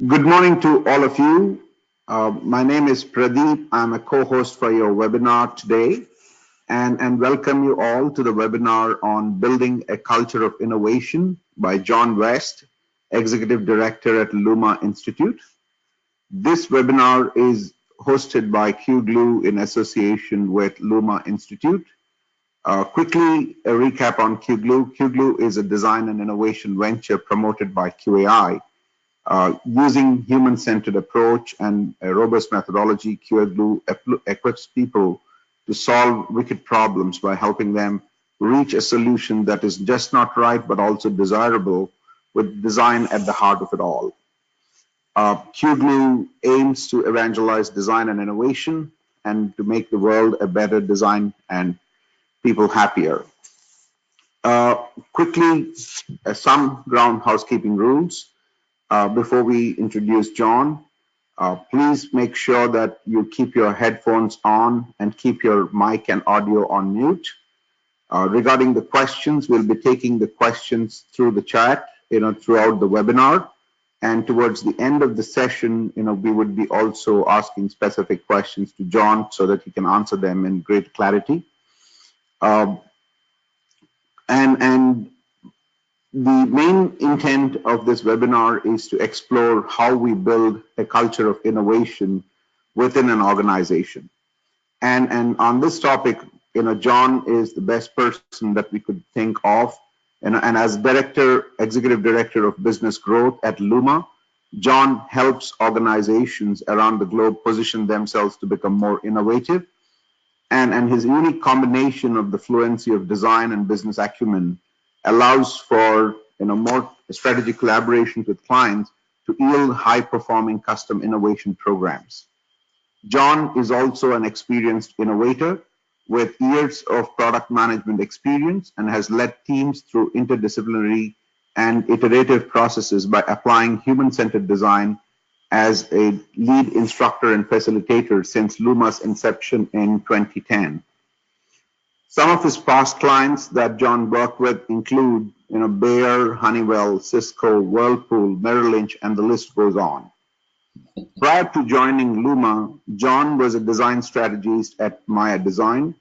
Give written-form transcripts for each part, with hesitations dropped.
Good morning to all of you. My name is Pradeep. I'm a co-host for your webinar today and welcome you all to the webinar on Building a Culture of Innovation by Jon West, Executive Director at LUMA Institute. This webinar is hosted by QGlue in association with LUMA Institute. Quickly, a recap on QGlue. QGlue is a design and innovation venture promoted by QAI. Using human-centered approach and a robust methodology, QGlue equips people to solve wicked problems by helping them reach a solution that is just not right, but also desirable, with design at the heart of it all. QGlue aims to evangelize design and innovation and to make the world a better design and people happier. Quickly, some ground housekeeping rules. Before we introduce Jon, please make sure that you keep your headphones on and keep your mic and audio on mute. Regarding the questions, we'll be taking the questions through the chat, throughout the webinar. And towards the end of the session, we would be also asking specific questions to Jon so that he can answer them in great clarity. The main intent of this webinar is to explore how we build a culture of innovation within an organization. And on this topic, Jon is the best person that we could think of. And as Executive Director of Business Growth at LUMA, Jon helps organizations around the globe position themselves to become more innovative. And his unique combination of the fluency of design and business acumen allows for more strategic collaborations with clients to yield high-performing custom innovation programs. Jon is also an experienced innovator with years of product management experience and has led teams through interdisciplinary and iterative processes by applying human-centered design as a lead instructor and facilitator since LUMA's inception in 2010. Some of his past clients that Jon worked with include, Bayer, Honeywell, Cisco, Whirlpool, Merrill Lynch, and the list goes on. Prior to joining LUMA, Jon was a design strategist at Maya Design,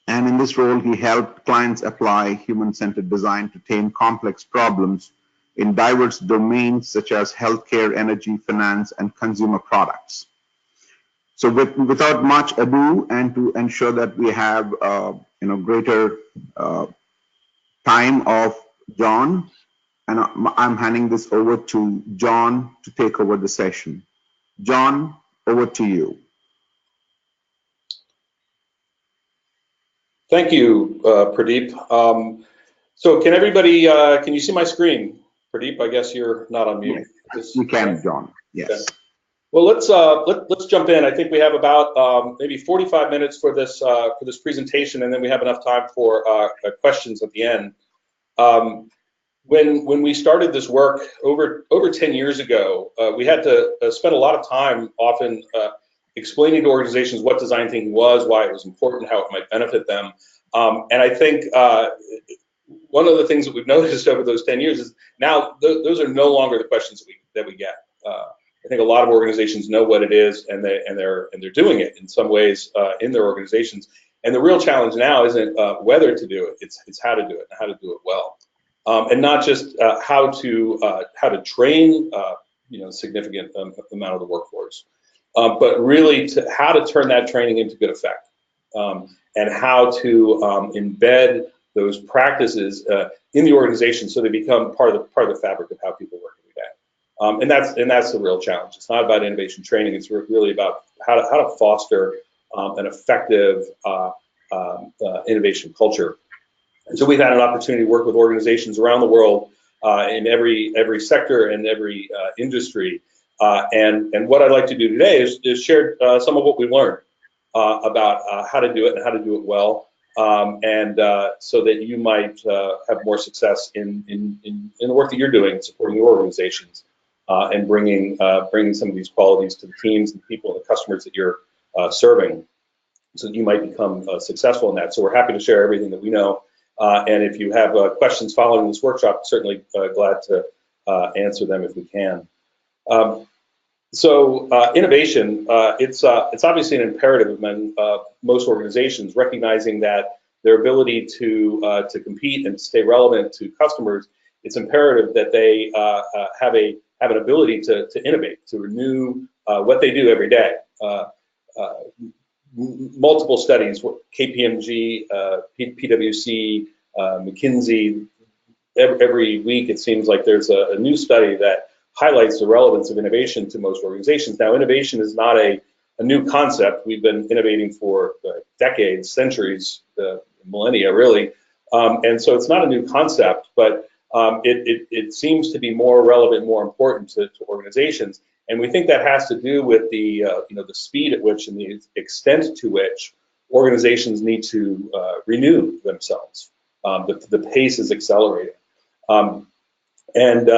and in this role, he helped clients apply human-centered design to tame complex problems in diverse domains such as healthcare, energy, finance, and consumer products. So without much ado, and to ensure that we have greater time of Jon, and I'm handing this over to Jon to take over the session. Jon, over to you. Thank you, Pradeep. So can everybody, can you see my screen? Pradeep, I guess you're not on mute. Yes, you can, Jon. Yes. Okay. Well, let's jump in. I think we have about maybe 45 minutes for this presentation, and then we have enough time for questions at the end. When we started this work over 10 years ago, we had to spend a lot of time often explaining to organizations what design thinking was, why it was important, how it might benefit them. And I think one of the things that we've noticed over those 10 years is now those are no longer the questions that we get. I think a lot of organizations know what it is, and they're doing it in some ways in their organizations. And the real challenge now isn't whether to do it; it's how to do it and how to do it well, and not just how to train significant amount of the workforce, but really how to turn that training into good effect, and how to embed those practices in the organization so they become part of the fabric of how people work every day. And that's the real challenge. It's not about innovation training. It's really about how to foster an effective innovation culture. And so we've had an opportunity to work with organizations around the world in every sector and every industry. And what I'd like to do today is share some of what we've learned about how to do it and how to do it well, and so that you might have more success in the work that you're doing, supporting your organizations, and bringing some of these qualities to the teams and people and the customers that you're serving, so that you might become successful in that. So we're happy to share everything that we know. And if you have questions following this workshop, certainly glad to answer them if we can. Innovation, it's obviously an imperative among most organizations, recognizing that their ability to compete and stay relevant to customers, it's imperative that they have an ability to innovate, to renew what they do every day. Multiple studies, KPMG, PwC, McKinsey, every week it seems like there's a new study that highlights the relevance of innovation to most organizations. Now, innovation is not a new concept. We've been innovating for decades, centuries, millennia, really. And so it's not a new concept, but it seems to be more relevant, more important to organizations. And we think that has to do with the the speed at which and the extent to which organizations need to renew themselves. The pace is accelerating. And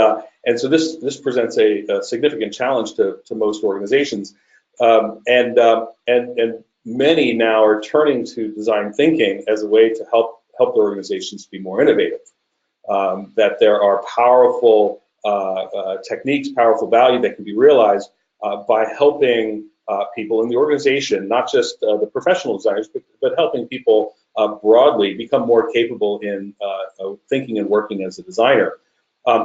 so this presents a significant challenge to most organizations, and many now are turning to design thinking as a way to help their organizations be more innovative. That there are powerful techniques, powerful value that can be realized by helping people in the organization, not just the professional designers, but helping people broadly become more capable in thinking and working as a designer.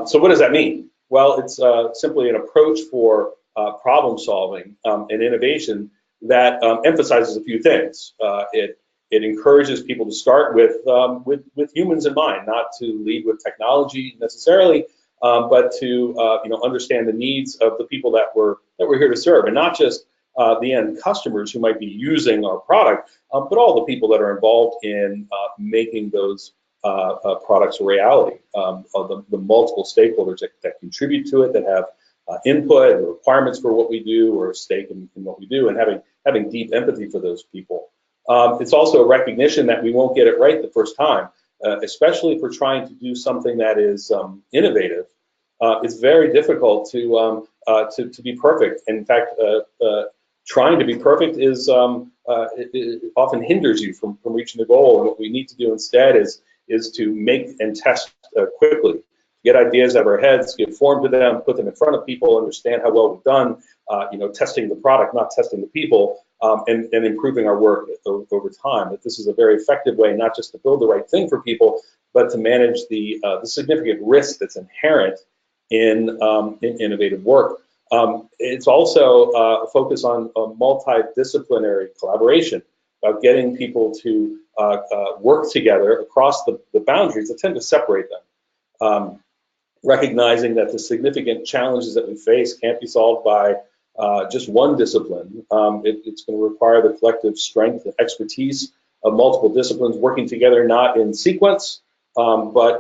So what does that mean? Well, it's simply an approach for problem solving and innovation that emphasizes a few things. It encourages people to start with humans in mind, not to lead with technology necessarily, but to understand the needs of the people that we're here to serve, and not just the end customers who might be using our product, but all the people that are involved in making those products a reality, the multiple stakeholders that contribute to it, that have input and requirements for what we do, or a stake in what we do, and having deep empathy for those people. It's also a recognition that we won't get it right the first time, especially if we're trying to do something that is innovative. It's very difficult to be perfect. In fact, trying to be perfect is it often hinders you from reaching the goal. And what we need to do instead is to make and test quickly, get ideas out of our heads, get formed to them, put them in front of people, understand how well we've done, testing the product, not testing the people, and improving our work over time. That this is a very effective way, not just to build the right thing for people, but to manage the significant risk that's inherent in innovative work. It's also a focus on multidisciplinary collaboration, about getting people to work together across the boundaries that tend to separate them. Recognizing that the significant challenges that we face can't be solved by just one discipline. It's going to require the collective strength and expertise of multiple disciplines working together, not in sequence, but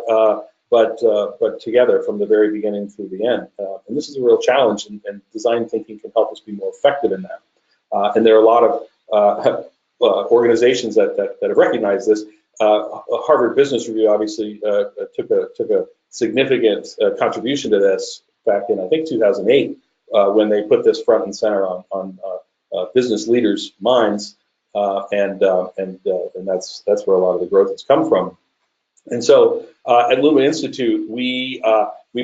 together from the very beginning through the end. And this is a real challenge, and design thinking can help us be more effective in that. And there are a lot of organizations that have recognized this. Harvard Business Review obviously took a significant contribution to this back in, I think, 2008, when they put this front and center on business leaders' minds, and that's where a lot of the growth has come from. And so at LUMA Institute, we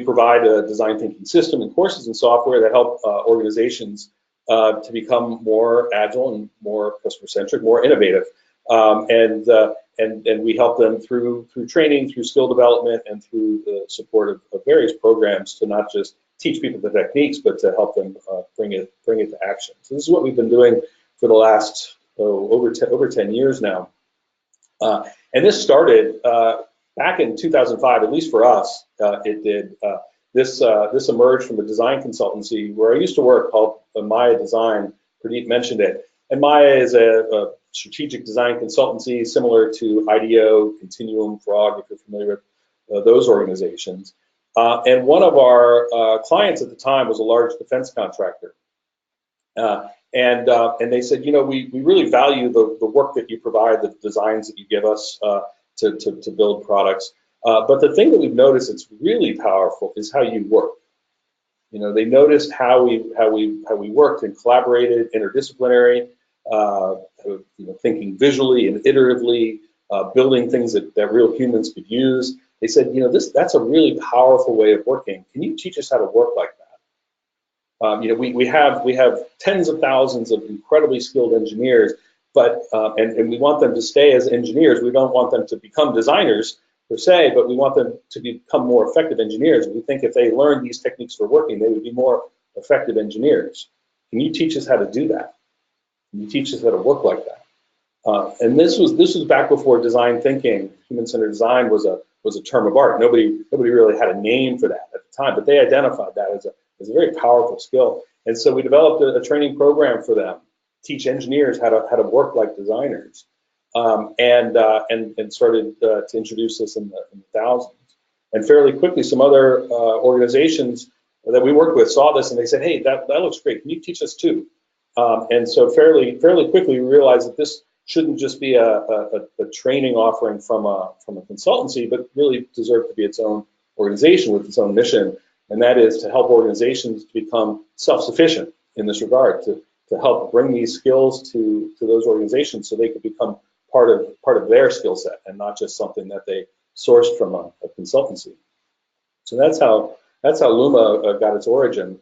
provide a design thinking system and courses and software that help organizations to become more agile and more customer-centric, more innovative. And we help them through training, through skill development, and through the support of various programs to not just teach people the techniques, but to help them bring it to action. So this is what we've been doing for the last over 10 years now. And this started back in 2005, at least for us. It did. This emerged from a design consultancy where I used to work, called Maya Design. Pradeep mentioned it. And Maya is a strategic design consultancy similar to IDEO, Continuum, Frog, if you're familiar with those organizations. And one of our clients at the time was a large defense contractor. And they said, we really value the work that you provide, the designs that you give us to build products. But the thing that we've noticed that's really powerful is how you work. They noticed how we worked and collaborated, interdisciplinary, thinking visually and iteratively, building things that real humans could use. They said, that's a really powerful way of working. Can you teach us how to work like that? We have tens of thousands of incredibly skilled engineers, but and we want them to stay as engineers. We don't want them to become designers per se, but we want them to become more effective engineers. We think if they learn these techniques for working, they would be more effective engineers. Can you teach us how to do that? Can you teach us how to work like that? And this was back before design thinking. Human-centered design was a term of art. Nobody really had a name for that at the time, but they identified that as a very powerful skill. And so we developed a training program for them, teach engineers how to work like designers, and started to introduce this in the thousands. And fairly quickly, some other organizations that we worked with saw this and they said, "Hey, that looks great. Can you teach us too?" And so fairly quickly, we realized that this shouldn't just be a training offering from a consultancy, but really deserved to be its own organization with its own mission, and that is to help organizations to become self-sufficient in this regard, to help bring these skills to those organizations so they could become part of their skill set and not just something that they sourced from a consultancy. So that's how LUMA got its origin.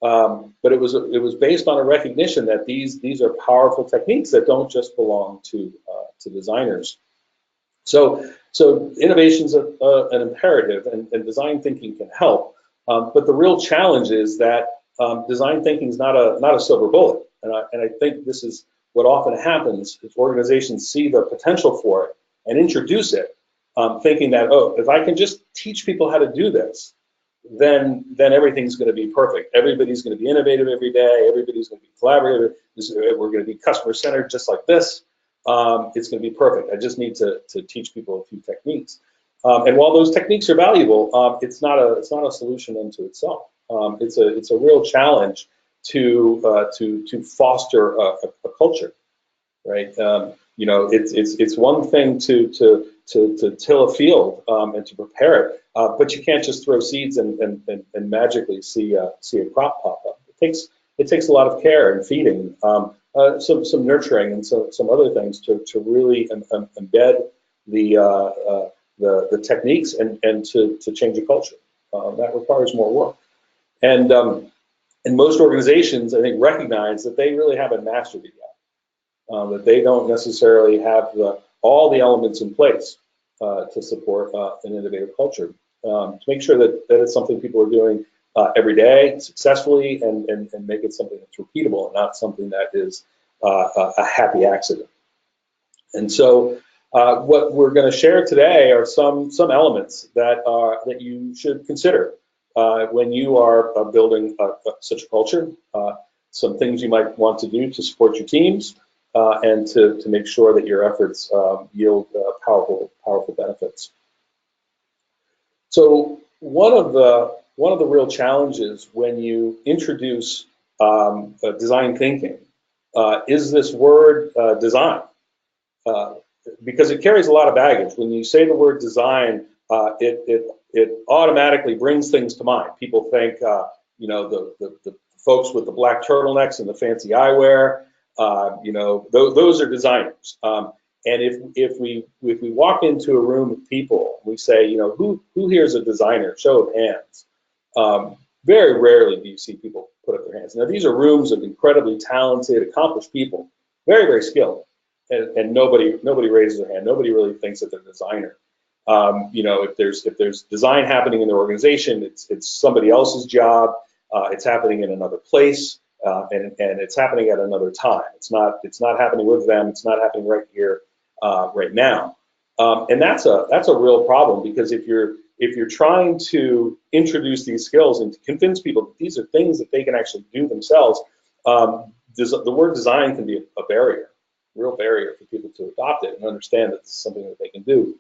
But it was based on a recognition that these are powerful techniques that don't just belong to designers. So innovation's an imperative, and design thinking can help. But the real challenge is that design thinking is not a silver bullet, and I think this is what often happens if organizations see the potential for it and introduce it, thinking that, oh, if I can just teach people how to do this, then everything's going to be perfect. Everybody's going to be innovative every day. Everybody's going to be collaborative. We're going to be customer-centered just like this. It's going to be perfect. I just need to teach people a few techniques. And while those techniques are valuable, it's not a solution unto itself. It's a real challenge to foster a culture, right? It's one thing to till a field and to prepare it, but you can't just throw seeds and magically see a crop pop up. It takes a lot of care and feeding, some nurturing, and some other things to really embed the techniques and to change a culture. That requires more work. And most organizations, I think, recognize that they really haven't mastered it yet. That they don't necessarily have all the elements in place to support an innovative culture. To make sure that it's something people are doing every day successfully and make it something that's repeatable and not something that is a happy accident. And so what we're going to share today are some elements that you should consider when you are building such a culture, some things you might want to do to support your teams, and to make sure that your efforts yield powerful benefits. So one of the real challenges when you introduce design thinking is this word design, because it carries a lot of baggage. When you say the word design, it automatically brings things to mind. People think, the folks with the black turtlenecks and the fancy eyewear, those are designers. And if we walk into a room of people, we say, who here is a designer? Show of hands. Very rarely do you see people put up their hands. Now, these are rooms of incredibly talented, accomplished people, very, very skilled, and nobody raises their hand. Nobody really thinks that they're a designer. If there's design happening in their organization, it's somebody else's job. It's happening in another place, and it's happening at another time. It's not happening with them. It's not happening right here, right now. And that's a real problem, because if you're trying to introduce these skills and to convince people that these are things that they can actually do themselves, the word design can be a barrier, real barrier for people to adopt it and understand that it's something that they can do.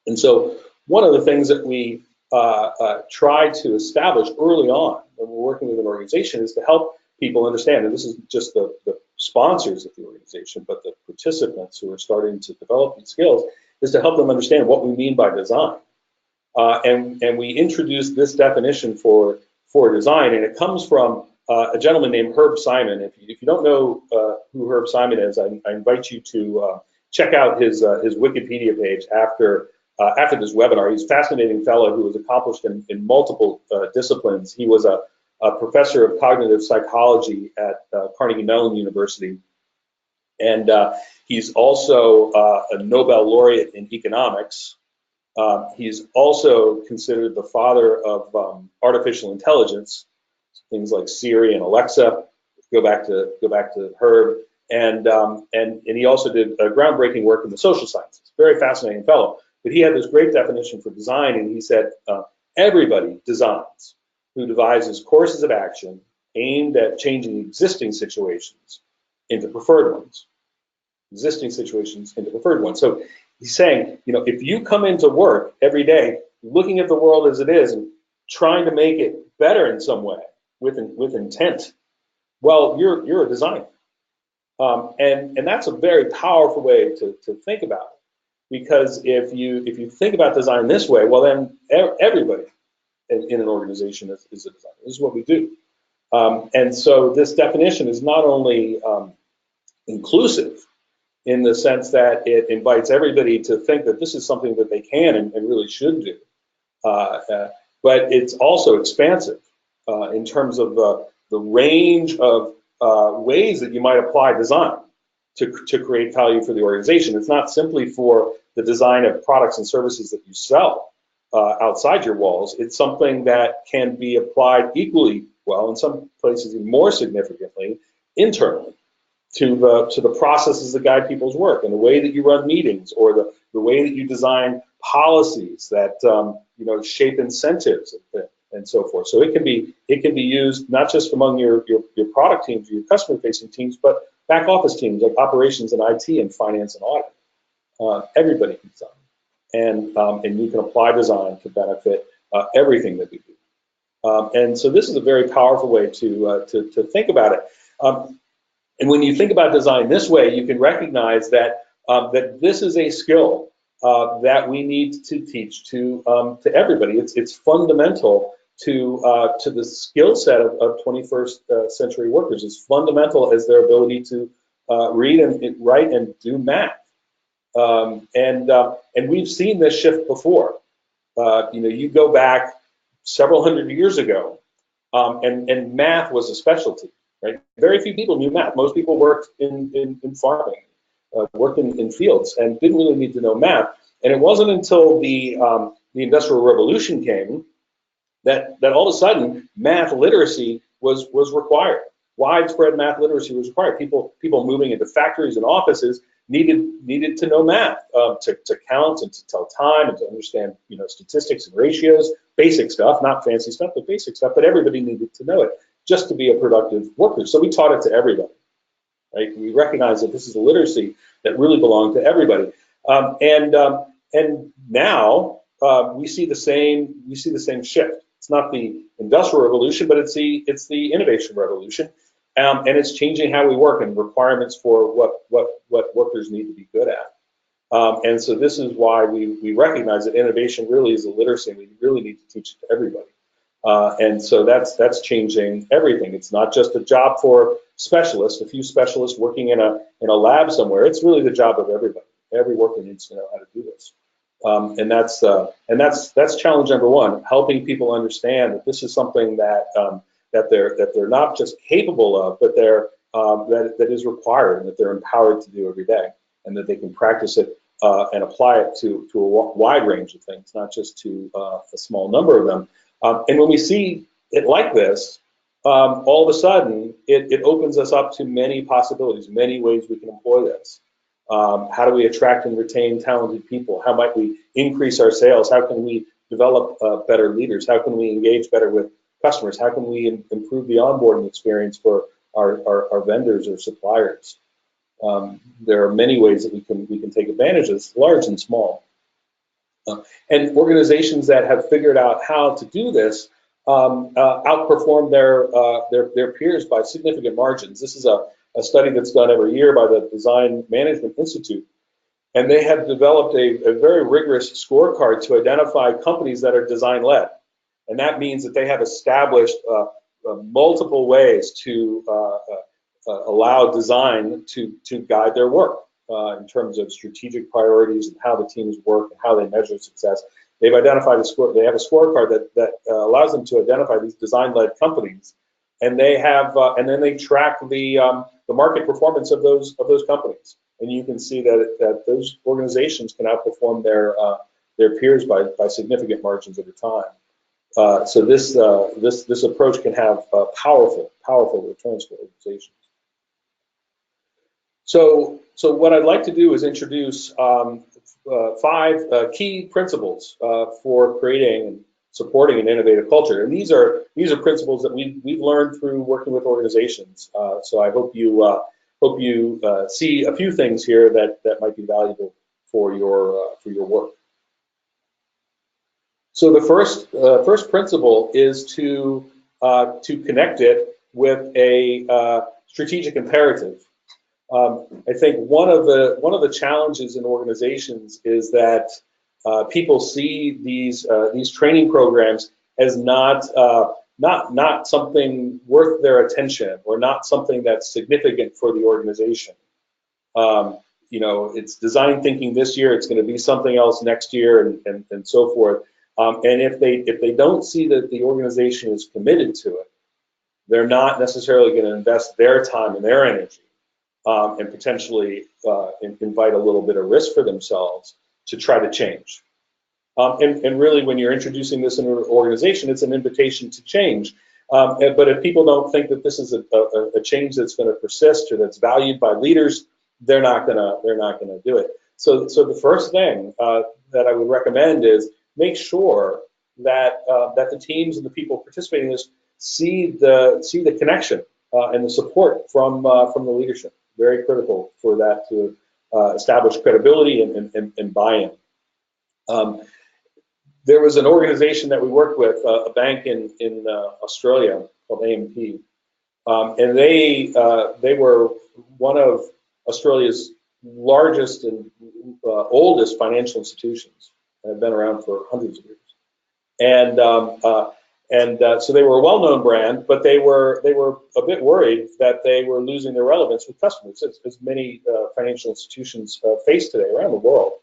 And so one of the things that we try to establish early on when we're working with an organization is to help people understand, and this is just the sponsors of the organization, but the participants who are starting to develop these skills, is to help them understand what we mean by design. And we introduced this definition for design, and it comes from a gentleman named Herb Simon. If you don't know who Herb Simon is, I invite you to check out his Wikipedia page after this webinar. He's a fascinating fellow who was accomplished in multiple disciplines. He was a a professor of cognitive psychology at Carnegie Mellon University. And he's also a Nobel laureate in economics. He's also considered the father of artificial intelligence, things like Siri and Alexa. Go back to Herb, and he also did groundbreaking work in the social sciences. Very fascinating fellow. But he had this great definition for design, and he said everybody designs who devises courses of action aimed at changing existing situations into preferred ones. Existing situations into preferred ones. So he's saying, you know, if you come into work every day looking at the world as it is and trying to make it better in some way with intent, well, you're a designer. And that's a very powerful way to think about it. Because if you think about design this way, well, then everybody in an organization is a designer. This is what we do. And so this definition is not only inclusive in the sense that it invites everybody to think that this is something that they can and really should do, but it's also expansive in terms of the range of ways that you might apply design to create value for the organization. It's not simply for the design of products and services that you sell outside your walls. It's something that can be applied equally well, in some places even more significantly, internally to the processes that guide people's work and the way that you run meetings, or the way that you design policies that you know, shape incentives and so forth. So it can be used not just among your product teams or your customer facing teams, but back office teams like operations and IT and finance and audit. Everybody can design, and you can apply design to benefit everything that we do. And so this is a very powerful way to think about it. And when you think about design this way, you can recognize that that this is a skill that we need to teach to everybody. It's fundamental to the skill set of 21st century workers. It's fundamental as their ability to read and write and do math. And we've seen this shift before. You know, you go back several hundred years ago, and math was a specialty. Right? Very few people knew math. Most people worked in farming, worked in fields, and didn't really need to know math. And it wasn't until the Industrial Revolution came that all of a sudden math literacy was required. Widespread math literacy was required. People moving into factories and offices needed to know math to count and to tell time and to understand, you know, statistics and ratios, basic stuff, not fancy stuff, but basic stuff. But everybody needed to know it just to be a productive worker. So we taught it to everybody, right? We recognize that this is a literacy that really belonged to everybody. And now we see the same shift. It's not the Industrial Revolution, but it's the innovation revolution, and it's changing how we work and requirements for what workers need to be good at. And so this is why we recognize that innovation really is a literacy, and we really need to teach it to everybody. And so that's changing everything. It's not just a job for specialists, a few specialists working in a lab somewhere. It's really the job of everybody. Every worker needs to know how to do this. And that's challenge number one: helping people understand that this is something that they're not just capable of, but that is required, and that they're empowered to do every day, and that they can practice it and apply it to a wide range of things, not just to a small number of them. And when we see it like this, all of a sudden, it opens us up to many possibilities, many ways we can employ this. How do we attract and retain talented people? How might we increase our sales? How can we develop better leaders? How can we engage better with customers? How can we improve the onboarding experience for our vendors or suppliers? There are many ways that we can take advantage of this, large and small. And organizations that have figured out how to do this outperform their peers by significant margins. This is a study that's done every year by the Design Management Institute, and they have developed a very rigorous scorecard to identify companies that are design-led. And that means that they have established multiple ways to allow design to guide their work in terms of strategic priorities and how the teams work and how they measure success. they've identified a score. They have a scorecard that allows them to identify these design-led companies, and they have and then they track the market performance of those companies, and you can see that those organizations can outperform their peers by significant margins at a time. So this approach can have powerful returns for organizations. So what I'd like to do is introduce 5 key principles for creating and supporting an innovative culture, and these are principles that we've learned through working with organizations. So I hope you see a few things here that might be valuable for your work. So the first principle is to connect it with a strategic imperative. I think one of the challenges in organizations is that people see these training programs as not something worth their attention, or not something that's significant for the organization. You know, it's design thinking this year, it's going to be something else next year, and so forth. And if they don't see that the organization is committed to it, they're not necessarily going to invest their time and their energy, and potentially invite a little bit of risk for themselves to try to change. And really, when you're introducing this in an organization, it's an invitation to change. But if people don't think that this is a change that's going to persist or that's valued by leaders, they're not gonna do it. So the first thing that I would recommend is make sure that the teams and the people participating in this see the connection and the support from the leadership. Very critical for that to establish credibility and buy-in. There was an organization that we worked with, a bank in Australia called AMP, and they were one of Australia's largest and oldest financial institutions. Have been around for hundreds of years, and so they were a well-known brand, but they were a bit worried that they were losing their relevance with customers, as many financial institutions face today around the world.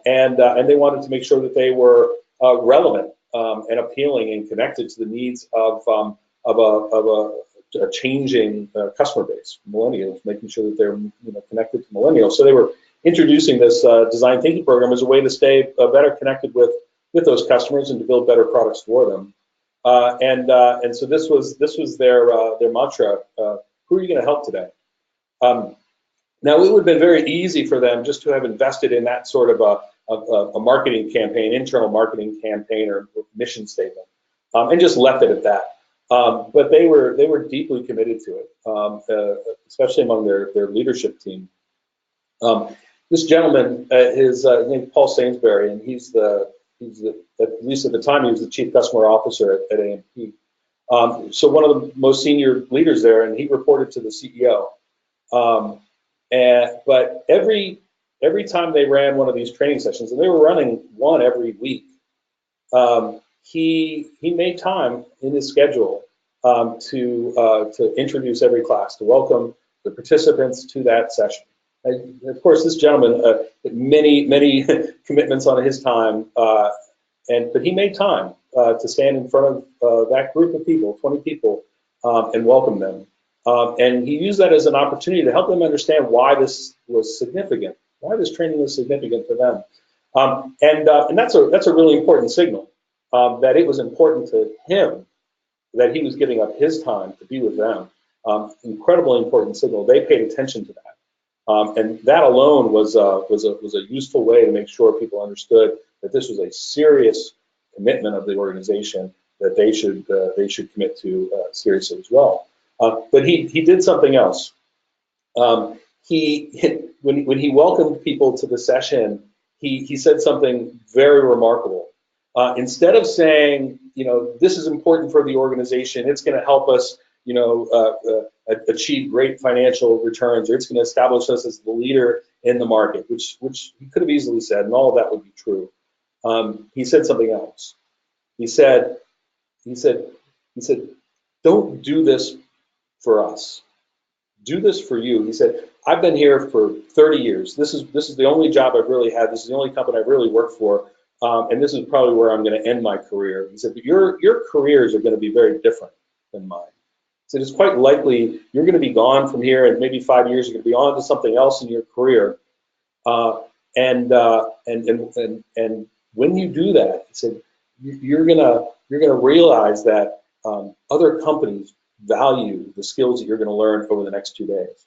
And they wanted to make sure that they were relevant and appealing and connected to the needs of a changing customer base, millennials, making sure that they're connected to millennials. So they were introducing this design thinking program as a way to stay better connected with those customers and to build better products for them. And so this was their mantra. Who are you going to help today? Now, it would have been very easy for them just to have invested in that sort of a marketing campaign, internal marketing campaign or mission statement, and just left it at that. But they were deeply committed to it, especially among their leadership team. This gentleman, his name is Paul Sainsbury, and he's at least at the time, he was the chief customer officer at AMP. So one of the most senior leaders there, and he reported to the CEO. But every time they ran one of these training sessions, and they were running one every week, he made time in his schedule to introduce every class, to welcome the participants to that session. And of course, this gentleman had many commitments on his time, but he made time to stand in front of that group of people, 20 people, and welcome them. And he used that as an opportunity to help them understand why this was significant, why this training was significant to them. And that's a really important signal, that it was important to him that he was giving up his time to be with them. Incredibly important signal. They paid attention to that. And that alone was a useful way to make sure people understood that this was a serious commitment of the organization that they should commit to seriously as well. But he did something else. When he welcomed people to the session, he said something very remarkable. Instead of saying, this is important for the organization, it's going to help us, achieve great financial returns, or it's going to establish us as the leader in the market, which he could have easily said, and all of that would be true. He said something else. He said, don't do this for us. Do this for you. He said, I've been here for 30 years. This is the only job I've really had. This is the only company I've really worked for. and this is probably where I'm going to end my career. He said, but your careers are going to be very different than mine. He said, it's quite likely you're going to be gone from here, and maybe 5 years you're going to be on to something else in your career. And when you do that, he said, you're gonna realize that other companies value the skills that you're going to learn over the next 2 days.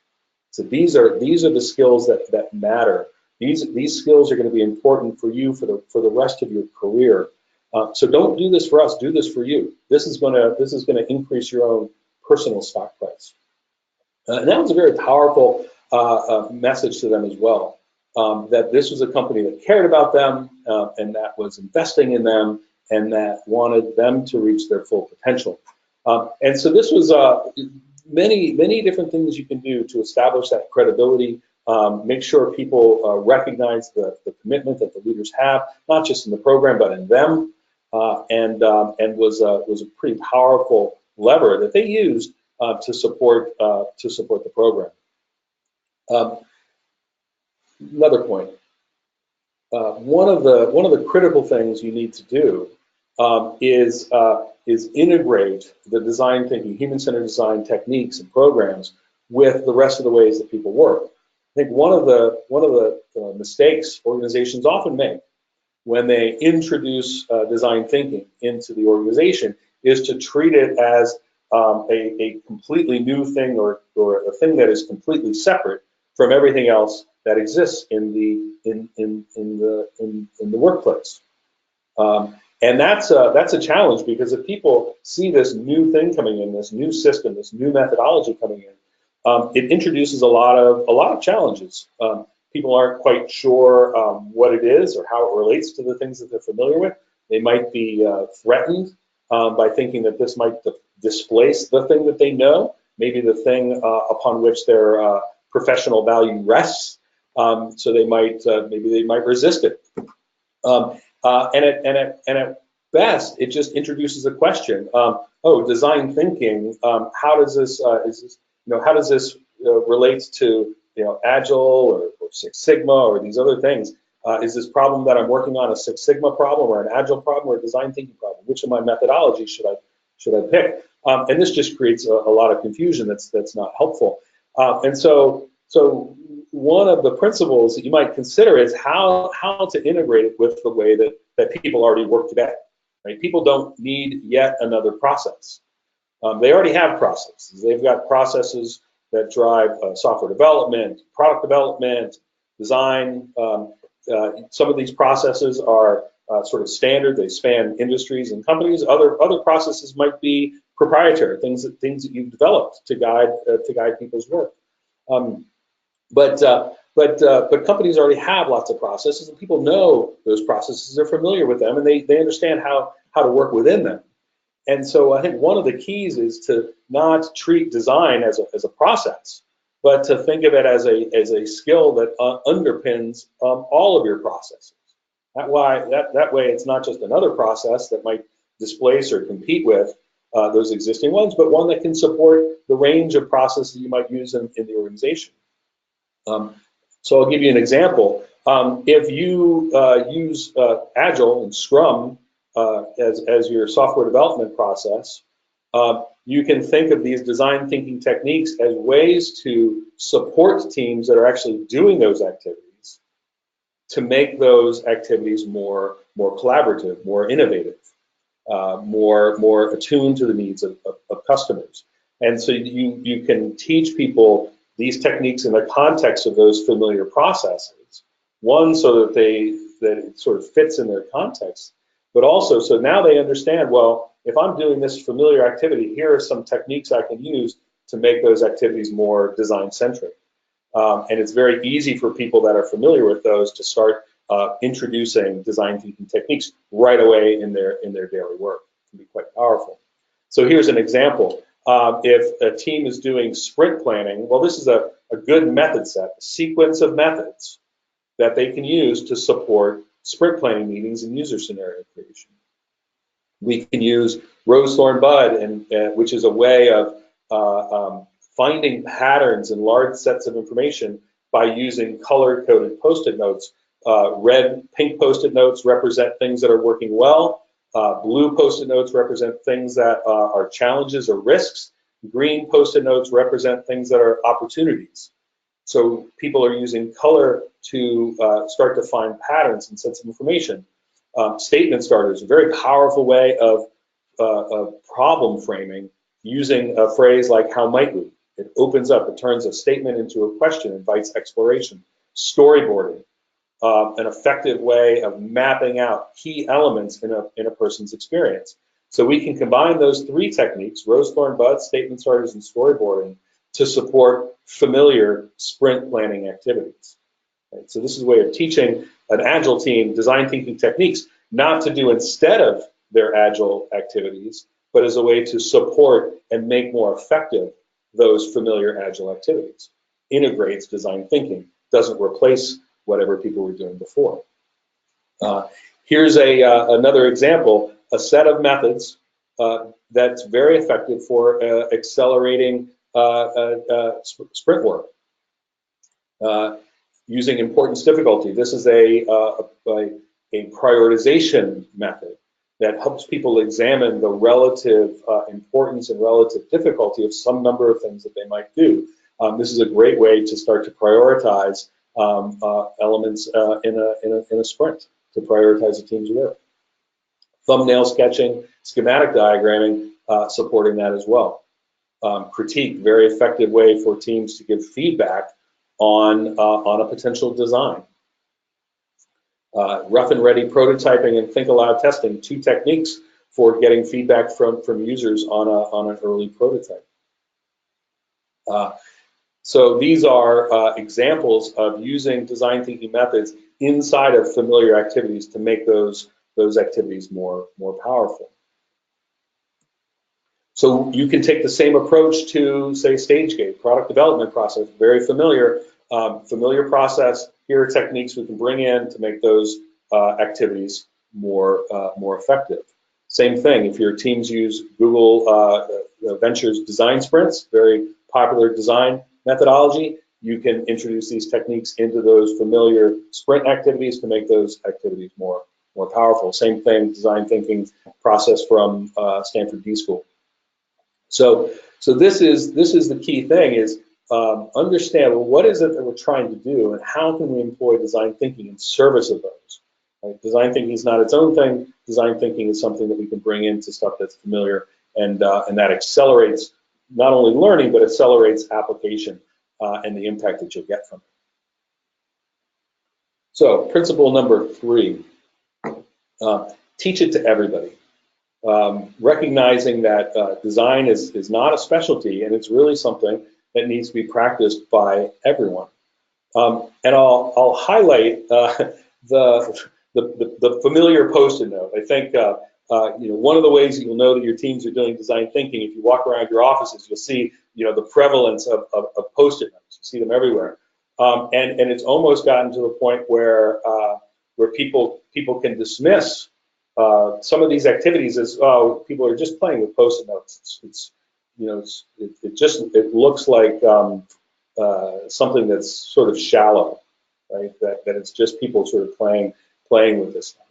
So these are the skills that matter. These skills are going to be important for you for the rest of your career. So don't do this for us. Do this for you. This is going to increase your own personal stock price. And that was a very powerful message to them as well. That this was a company that cared about them and that was investing in them and that wanted them to reach their full potential. And so this was many different things you can do to establish that credibility, make sure people recognize the commitment that the leaders have, not just in the program, but in them, and was a pretty powerful lever that they used to support the program. Another point. One of the critical things you need to do is integrate the design thinking, human-centered design techniques and programs with the rest of the ways that people work. I think one of the mistakes organizations often make when they introduce design thinking into the organization is to treat it as a completely new thing or a thing that is completely separate from everything else that exists in the workplace. And that's a challenge, because if people see this new thing coming in, this new system, this new methodology coming in, it introduces a lot of challenges. People aren't quite sure what it is or how it relates to the things that they're familiar with. They might be threatened by thinking that this might displace the thing that they know, maybe the thing upon which their professional value rests. So they might maybe they might resist it. And at best, it just introduces a question. Oh, design thinking. How does this how does this relate to Agile or Six Sigma or these other things? Is this problem that I'm working on a Six Sigma problem or an Agile problem or a design thinking problem? Which of my methodologies should I pick? And this just creates a lot of confusion that's not helpful. And so one of the principles that you might consider is how to integrate it with the way that people already work today. Right? People don't need yet another process. They already have processes. They've got processes that drive software development, product development, design. Some of these processes are sort of standard. They span industries and companies. Other processes might be proprietary, things that you've developed to guide people's work. But companies already have lots of processes, and people know those processes. They're familiar with them, and they understand how to work within them. And so I think one of the keys is to not treat design as a process, but to think of it as a skill that underpins all of your processes. That way it's not just another process that might displace or compete with those existing ones, but one that can support the range of processes you might use in the organization. So I'll give you an example. If you use Agile and Scrum as your software development process, you can think of these design thinking techniques as ways to support teams that are actually doing those activities to make those activities more collaborative, more innovative, more attuned to the needs of customers. And so you can teach people these techniques in the context of those familiar processes. One, so that it sort of fits in their context, but also so now they understand, well, if I'm doing this familiar activity, here are some techniques I can use to make those activities more design-centric. And it's very easy for people that are familiar with those to start introducing design thinking techniques right away in their daily work. It can be quite powerful. So here's an example. If a team is doing sprint planning, well, this is a good method set, a sequence of methods that they can use to support sprint planning meetings and user scenario creation. We can use Rose, Thorn, Bud, which is a way of finding patterns in large sets of information by using color-coded Post-it notes Red, pink Post-it notes represent things that are working well. Blue Post-it notes represent things that are challenges or risks. Green Post-it notes represent things that are opportunities. So people are using color to start to find patterns and sets of information. Statement starters, a very powerful way of problem framing using a phrase like "how might we?" It opens up, it turns a statement into a question, invites exploration. Storyboarding, an effective way of mapping out key elements in a person's experience. So we can combine those three techniques, rose, thorn, bud, statement starters, and storyboarding, to support familiar sprint planning activities. Right? So this is a way of teaching an agile team design thinking techniques, not to do instead of their agile activities, but as a way to support and make more effective those familiar agile activities. Integrates design thinking, doesn't replace whatever people were doing before. Here's another example, a set of methods that's very effective for accelerating sprint work. Using importance difficulty. This is a prioritization method that helps people examine the relative importance and relative difficulty of some number of things that they might do. This is a great way to start to prioritize elements in a sprint, to prioritize a team's work. Thumbnail sketching, schematic diagramming, supporting that as well. Critique, very effective way for teams to give feedback on a potential design. Rough and ready prototyping and think aloud testing, two techniques for getting feedback from users on an early prototype. So these are examples of using design thinking methods inside of familiar activities to make those activities more powerful. So you can take the same approach to, say, stage gate, product development process, very familiar process. Here are techniques we can bring in to make those activities more effective. Same thing, if your teams use Google Ventures design sprints, very popular design methodology, you can introduce these techniques into those familiar sprint activities to make those activities more powerful. Same thing, design thinking process from Stanford D School. So this is the key thing, is understand, well, what is it that we're trying to do, and how can we employ design thinking in service of those? Right? Design thinking is not its own thing. Design thinking is something that we can bring into stuff that's familiar, and that accelerates not only learning, but accelerates application and the impact that you'll get from it. So principle number 3, teach it to everybody. Recognizing that design is not a specialty, and it's really something that needs to be practiced by everyone. And I'll highlight the familiar Post-it note. I think one of the ways that you'll know that your teams are doing design thinking, if you walk around your offices, you'll see the prevalence of Post-it notes. You see them everywhere, and it's almost gotten to the point where people can dismiss some of these activities as, oh, people are just playing with Post-it notes. It looks like something that's sort of shallow, right? That it's just people sort of playing with this stuff.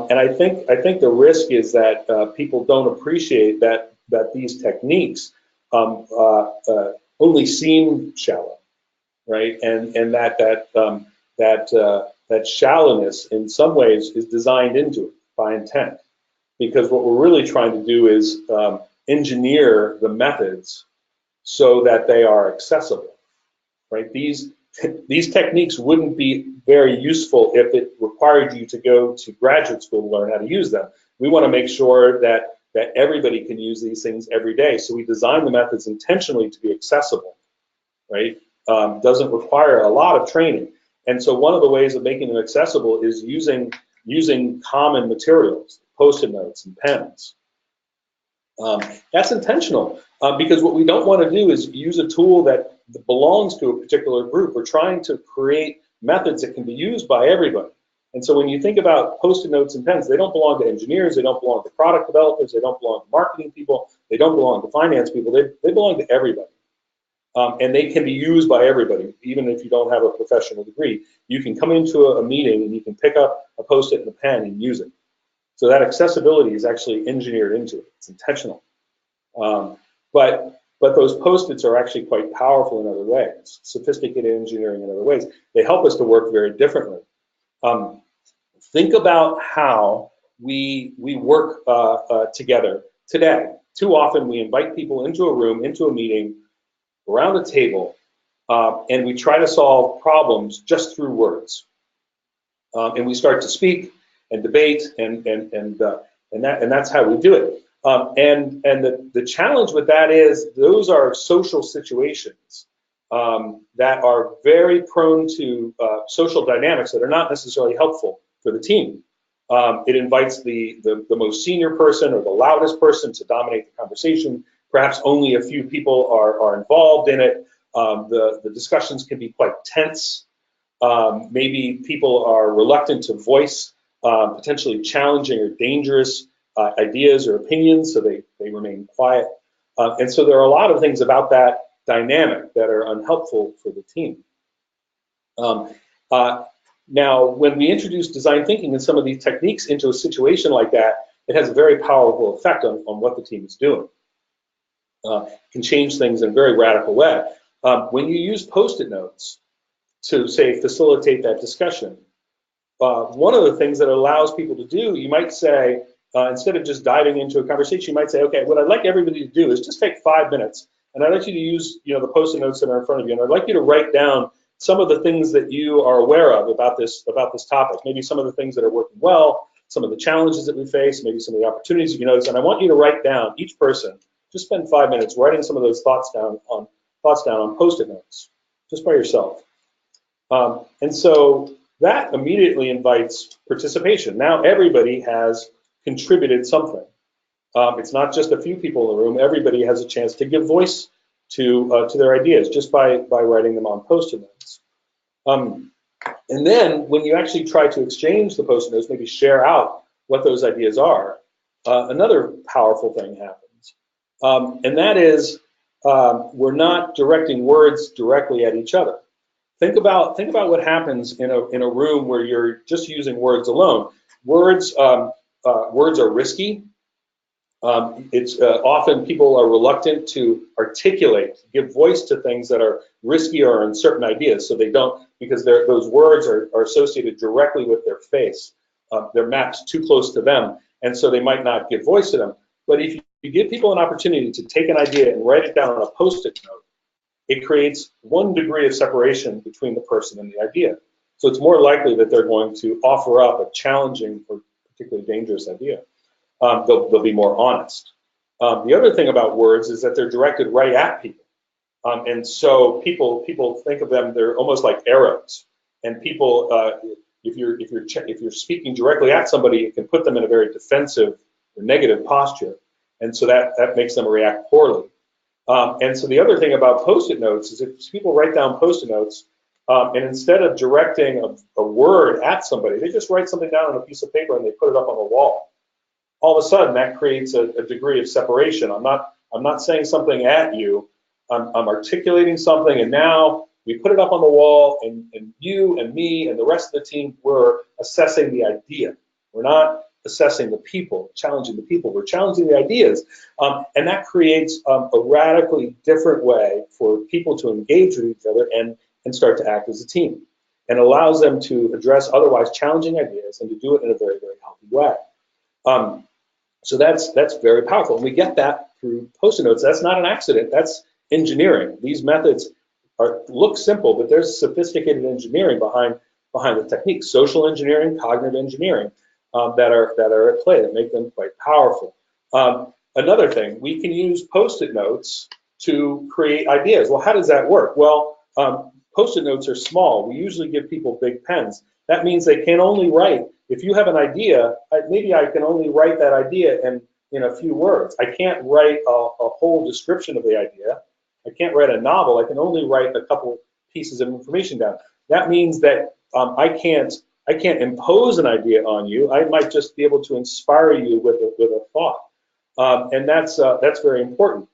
And I think the risk is that people don't appreciate that these techniques only seem shallow, right? And that shallowness in some ways is designed into it by intent, because what we're really trying to do is engineer the methods so that they are accessible, right? These techniques wouldn't be very useful if it required you to go to graduate school to learn how to use them. We want to make sure that everybody can use these things every day. So we design the methods intentionally to be accessible, right? Doesn't require a lot of training. And so one of the ways of making them accessible is using common materials, Post-it notes and pens. That's intentional, because what we don't want to do is use a tool that belongs to a particular group. We're trying to create methods that can be used by everybody. And so when you think about Post-it notes and pens, they don't belong to engineers, they don't belong to product developers, they don't belong to marketing people, they don't belong to finance people, they belong to everybody. And they can be used by everybody, even if you don't have a professional degree. You can come into a meeting and you can pick up a Post-it and a pen and use it. So that accessibility is actually engineered into it. It's intentional. But those Post-its are actually quite powerful in other ways, sophisticated engineering in other ways. They help us to work very differently. Think about how we work together today. Too often we invite people into a room, into a meeting, around a table, and we try to solve problems just through words. And we start to speak and debate, and that's how we do it. And the challenge with that is those are social situations that are very prone to social dynamics that are not necessarily helpful for the team. It invites the most senior person or the loudest person to dominate the conversation. Perhaps only a few people are involved in it. The discussions can be quite tense. Maybe people are reluctant to voice potentially challenging or dangerous ideas or opinions, so they remain quiet. And so there are a lot of things about that dynamic that are unhelpful for the team. Now, when we introduce design thinking and some of these techniques into a situation like that, it has a very powerful effect on what the team is doing. Can change things in a very radical way. When you use Post-it notes to, say, facilitate that discussion, one of the things that allows people to do, you might say, instead of just diving into a conversation, you might say, okay, what I'd like everybody to do is just take 5 minutes, and I'd like you to use, the Post-it notes that are in front of you, and I'd like you to write down some of the things that you are aware of about this topic. Maybe some of the things that are working well, some of the challenges that we face, maybe some of the opportunities you notice, and I want you to write down, each person, just spend 5 minutes writing some of those thoughts down on Post-it notes, just by yourself. And so that immediately invites participation. Now everybody has contributed something. It's not just a few people in the room. Everybody has a chance to give voice to their ideas just by writing them on Post-it notes. And then when you actually try to exchange the Post-it notes, maybe share out what those ideas are, another powerful thing happens. And that is we're not directing words directly at each other. Think about what happens in a room where you're just using words alone. Words are risky. It's often people are reluctant to articulate, give voice to things that are risky or uncertain ideas. So they don't, because those words are associated directly with their face. They're mapped too close to them, and so they might not give voice to them. But if you give people an opportunity to take an idea and write it down on a Post-it note, it creates 1 degree of separation between the person and the idea. So it's more likely that they're going to offer up a challenging or particularly dangerous idea. They'll be more honest. The other thing about words is that they're directed right at people. And so people think of them, they're almost like arrows. And people, if you're speaking directly at somebody, it can put them in a very defensive or negative posture. And so that makes them react poorly. And so the other thing about Post-it notes is if people write down Post-it notes, and instead of directing a word at somebody, they just write something down on a piece of paper and they put it up on the wall. All of a sudden, that creates a degree of separation. I'm not saying something at you. I'm articulating something, and now we put it up on the wall, and you and me and the rest of the team, we're assessing the idea. We're not assessing the people, challenging the people. We're challenging the ideas, and that creates a radically different way for people to engage with each other and start to act as a team, and allows them to address otherwise challenging ideas and to do it in a very, very healthy way. So that's very powerful, and we get that through Post-it notes. That's not an accident. That's engineering. These methods look simple, but there's sophisticated engineering behind the techniques. Social engineering, cognitive engineering that are at play that make them quite powerful. Another thing, we can use Post-it notes to create ideas. Well, how does that work? Well, Post-it notes are small. We usually give people big pens. That means they can only write. If you have an idea, maybe I can only write that idea in a few words. I can't write a whole description of the idea. I can't write a novel. I can only write a couple pieces of information down. That means that I can't impose an idea on you. I might just be able to inspire you with a thought, and that's very important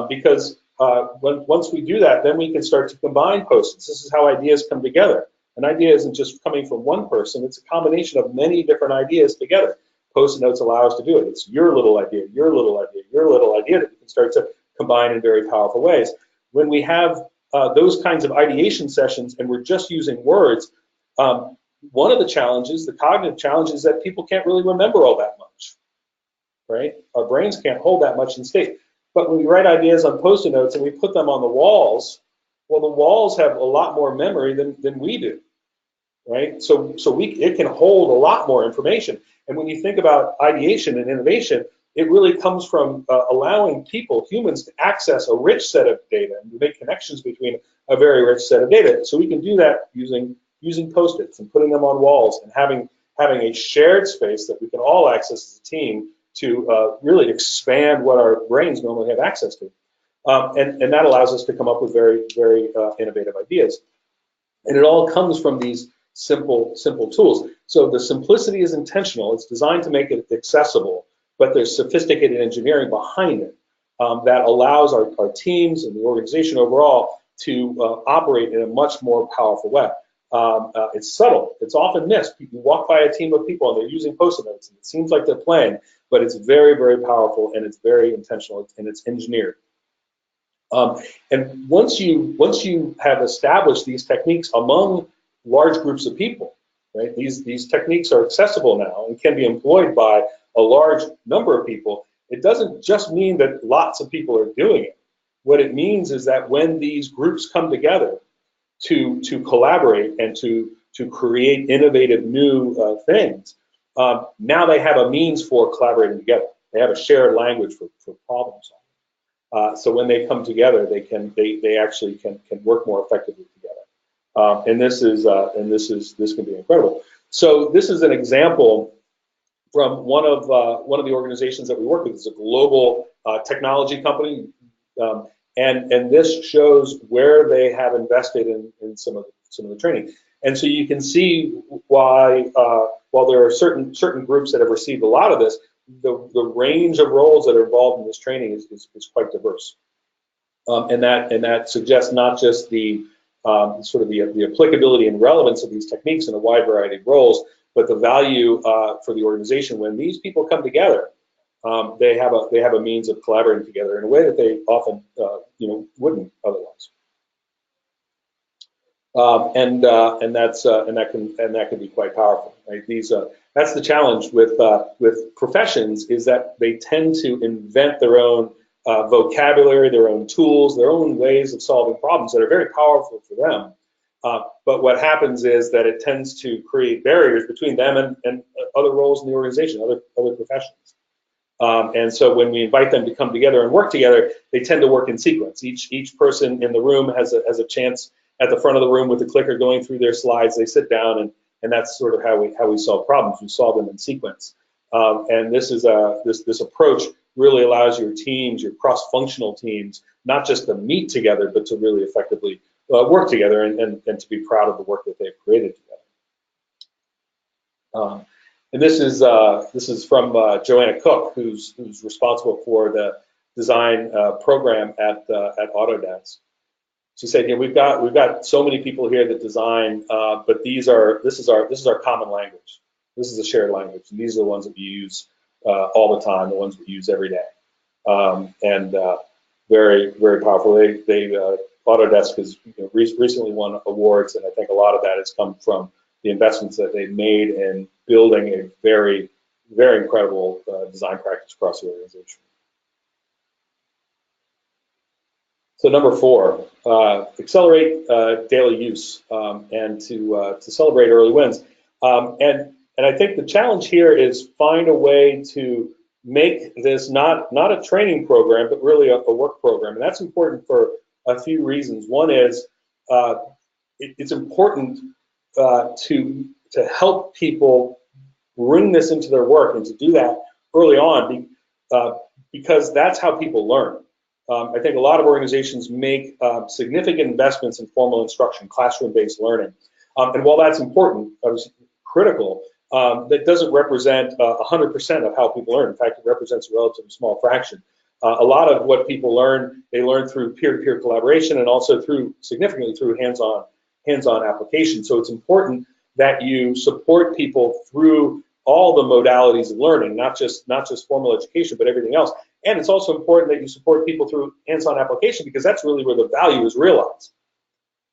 because once we do that, then we can start to combine post-its. This is how ideas come together. An idea isn't just coming from one person, it's a combination of many different ideas together. Post-it notes allow us to do it. It's your little idea, your little idea, your little idea that we can start to combine in very powerful ways. When we have those kinds of ideation sessions and we're just using words, one of the challenges, the cognitive challenge, is that people can't really remember all that much, right? Our brains can't hold that much in state. But when we write ideas on Post-it notes and we put them on the walls, well, the walls have a lot more memory than we do, right? So it can hold a lot more information. And when you think about ideation and innovation, it really comes from allowing people, humans, to access a rich set of data and to make connections between a very rich set of data. So we can do that using Post-its and putting them on walls and having a shared space that we can all access as a team to really expand what our brains normally have access to. And that allows us to come up with very, very innovative ideas. And it all comes from these simple tools. So the simplicity is intentional. It's designed to make it accessible, but there's sophisticated engineering behind it that allows our teams and the organization overall to operate in a much more powerful way. It's subtle. It's often missed. You walk by a team of people and they're using Post-it notes, and it seems like they're playing, but it's very, very powerful, and it's very intentional, and it's engineered. And once you have established these techniques among large groups of people, right? These techniques are accessible now and can be employed by a large number of people. It doesn't just mean that lots of people are doing it. What it means is that when these groups come together to collaborate and to create innovative new things, now they have a means for collaborating together. They have a shared language for problem solving. So when they come together, they actually can work more effectively together. And this can be incredible. So this is an example from one of the organizations that we work with. It's a global technology company, and this shows where they have invested in some of the training. And so you can see why, while there are certain groups that have received a lot of this, the range of roles that are involved in this training is quite diverse. And that suggests not just the sort of the applicability and relevance of these techniques in a wide variety of roles, but the value for the organization. When these people come together, they have a means of collaborating together in a way that they often wouldn't otherwise. And that can be quite powerful, right? That's the challenge with professions, is that they tend to invent their own vocabulary, their own tools, their own ways of solving problems that are very powerful for them. But what happens is that it tends to create barriers between them and other roles in the organization, other professions. And so when we invite them to come together and work together, they tend to work in sequence. Each person in the room has a chance at the front of the room with the clicker going through their slides. They sit down, and that's sort of how we solve problems. We solve them in sequence. And this approach really allows your teams, your cross-functional teams, not just to meet together, but to really effectively work together and to be proud of the work that they've created together. And this is from Joanna Cook, who's responsible for the design program at Autodesk. She said, we've got so many people here that design, but this is our common language. This is a shared language, and these are the ones that we use all the time, the ones we use every day, and very, very powerful. Autodesk has recently won awards, and I think a lot of that has come from the investments that they've made in building a very, very incredible design practice across the organization. So number 4, accelerate daily use and to celebrate early wins. And I think the challenge here is find a way to make this not a training program, but really a work program. And that's important for a few reasons. One is it's important to help people bring this into their work, and to do that early on, because that's how people learn. I think a lot of organizations make significant investments in formal instruction, classroom-based learning. And while that's important, critical, that doesn't represent 100% of how people learn. In fact, it represents a relatively small fraction. A lot of what people learn, they learn through peer-to-peer collaboration and also significantly through hands-on application. So it's important that you support people through all the modalities of learning, not just formal education, but everything else. And it's also important that you support people through hands-on application, because that's really where the value is realized,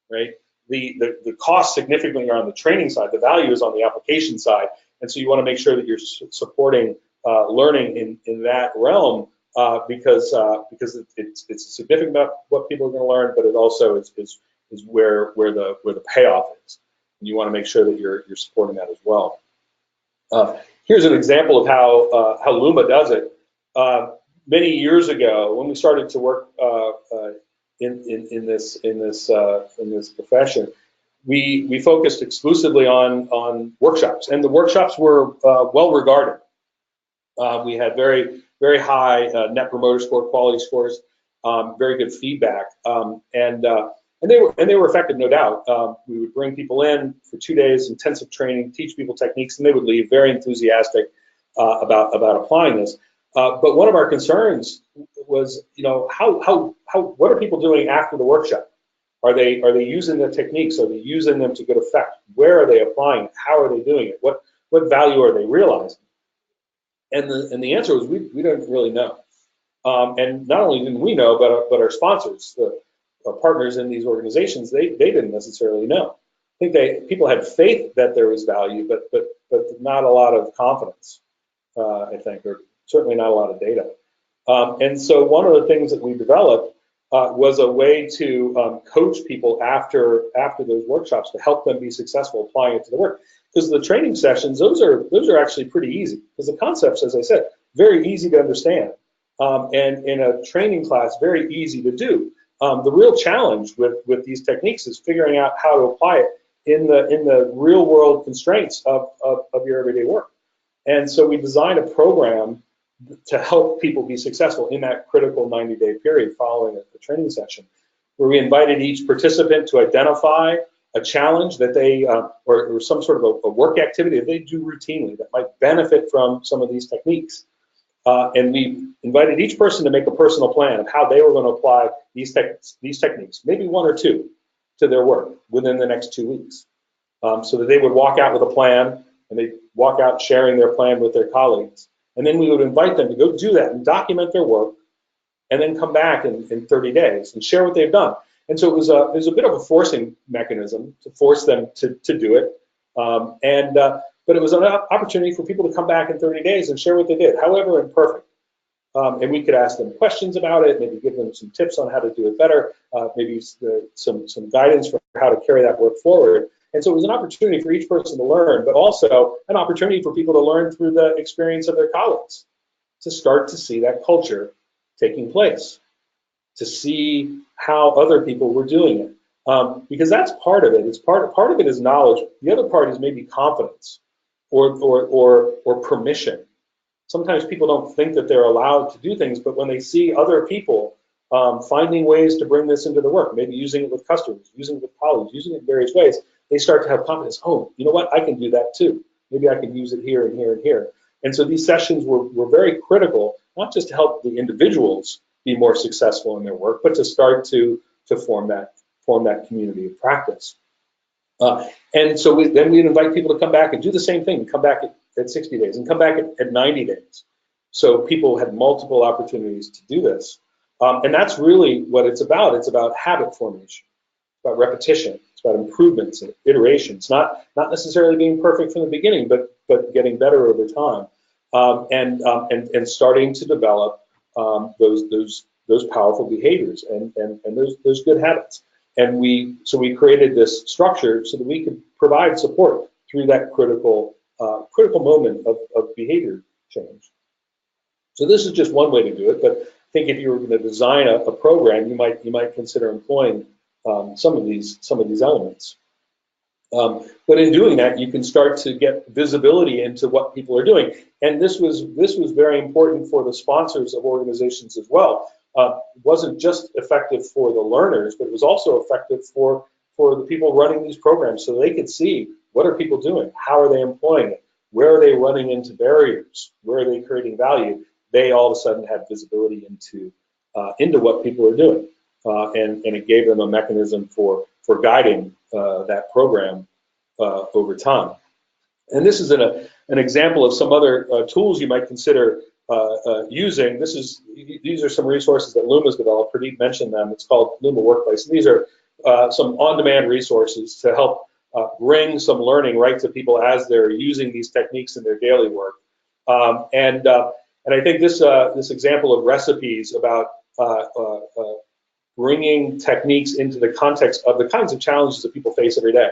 right? The cost significantly are on the training side, the value is on the application side. And so you want to make sure that you're supporting learning in that realm, because it's significant about what people are going to learn, but it also is where the payoff is. And you want to make sure that you're supporting that as well. Here's an example of how LUMA does it. Many years ago, when we started to work in this profession, we focused exclusively on workshops, and the workshops were well regarded. We had very high net promoter score, quality scores, very good feedback, and they were effective, no doubt. We would bring people in for 2 days, intensive training, teach people techniques, and they would leave very enthusiastic about applying this. But one of our concerns was, what are people doing after the workshop? Are they using the techniques? Are they using them to good effect? Where are they applying it? How are they doing it? What value are they realizing? And the answer was we don't really know. And not only didn't we know, but our sponsors, our partners in these organizations, they didn't necessarily know. I think people had faith that there was value, but not a lot of confidence, I think, or certainly not a lot of data. And so one of the things that we developed was a way to coach people after those workshops to help them be successful applying it to the work. Because the training sessions, those are actually pretty easy, because the concepts, as I said, very easy to understand, and in a training class, very easy to do. The real challenge with these techniques is figuring out how to apply it in the real world constraints of your everyday work. And so we designed a program to help people be successful in that critical 90-day period following a training session, where we invited each participant to identify a challenge that they, or some sort of a work activity that they do routinely that might benefit from some of these techniques. And we invited each person to make a personal plan of how they were going to apply these techniques, maybe one or two, to their work within the next 2 weeks, so that they would walk out with a plan, and they walk out sharing their plan with their colleagues. And then we would invite them to go do that and document their work, and then come back in 30 days and share what they've done. And so it was a bit of a forcing mechanism to force them to do it. But it was an opportunity for people to come back in 30 days and share what they did, however imperfect. And we could ask them questions about it, maybe give them some tips on how to do it better, maybe some guidance for how to carry that work forward. And so it was an opportunity for each person to learn, but also an opportunity for people to learn through the experience of their colleagues, to start to see that culture taking place, to see how other people were doing it. Because that's part of it. It's part of it is knowledge. The other part is maybe confidence or permission. Sometimes people don't think that they're allowed to do things, but when they see other people finding ways to bring this into the work, maybe using it with customers, using it with colleagues, using it in various ways, they start to have confidence. Oh, you know what? I can do that too. Maybe I can use it here and here and here. And so these sessions were very critical, not just to help the individuals be more successful in their work, but to start to form that community of practice. And so then we'd invite people to come back and do the same thing, come back at 60 days and come back at 90 days. So people had multiple opportunities to do this. And that's really what it's about. It's about habit formation, it's about repetition, it's about improvements and iterations, not necessarily being perfect from the beginning, but getting better over time, and starting to develop those powerful behaviors and those good habits. And so we created this structure so that we could provide support through that critical moment of behavior change. So this is just one way to do it, but I think if you were going to design a program, you might consider employing some of these elements. But in doing that, you can start to get visibility into what people are doing. And this was very important for the sponsors of organizations as well. It wasn't just effective for the learners, but it was also effective for the people running these programs, so they could see what are people doing, how are they employing it, where are they running into barriers, where are they creating value. they all of a sudden had visibility into what people are doing, and it gave them a mechanism for guiding that program over time. And this is an example of some other tools you might consider using. These are some resources that LUMA's developed. Pradeep mentioned them. It's called LUMA Workplace. And these are some on-demand resources to help bring some learning right to people as they're using these techniques in their daily work. And I think this example of recipes about bringing techniques into the context of the kinds of challenges that people face every day.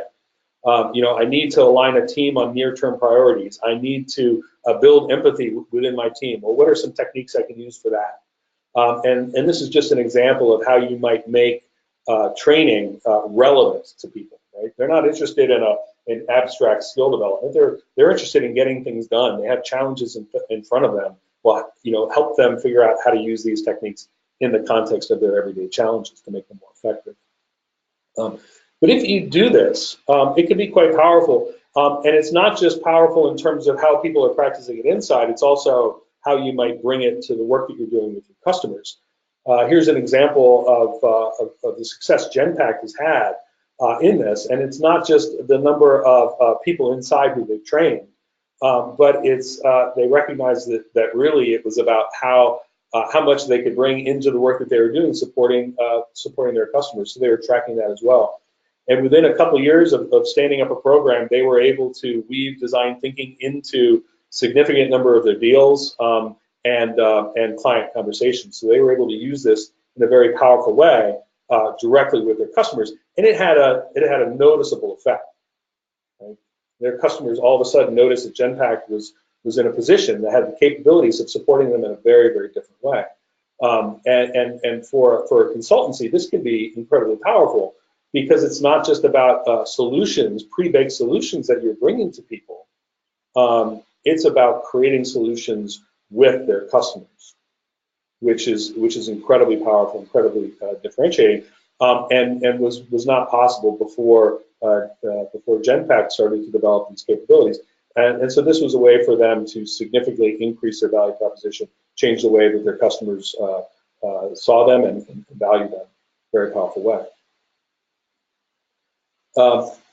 I need to align a team on near-term priorities. I need to build empathy within my team. Well, what are some techniques I can use for that? And this is just an example of how you might make training relevant to people. Right? They're not interested in abstract skill development. They're interested in getting things done. They have challenges in front of them. Well, help them figure out how to use these techniques in the context of their everyday challenges to make them more effective. But if you do this, it can be quite powerful. And it's not just powerful in terms of how people are practicing it inside, it's also how you might bring it to the work that you're doing with your customers. Here's an example of the success Genpact has had in this, and it's not just the number of people inside who they've trained, but it's they recognize that really it was about how much they could bring into the work that they were doing, supporting their customers. So they were tracking that as well. And within a couple of years of standing up a program, they were able to weave design thinking into significant number of their deals and client conversations. So they were able to use this in a very powerful way directly with their customers, and it had a noticeable effect. Right? Their customers all of a sudden noticed that Genpact was in a position that had the capabilities of supporting them in a very, very different way. And for a consultancy, this can be incredibly powerful, because it's not just about solutions, pre-baked solutions that you're bringing to people. It's about creating solutions with their customers, which is incredibly powerful, incredibly differentiating, and was not possible before Genpact started to develop these capabilities. And so this was a way for them to significantly increase their value proposition, change the way that their customers saw them and valued them. Very powerful way.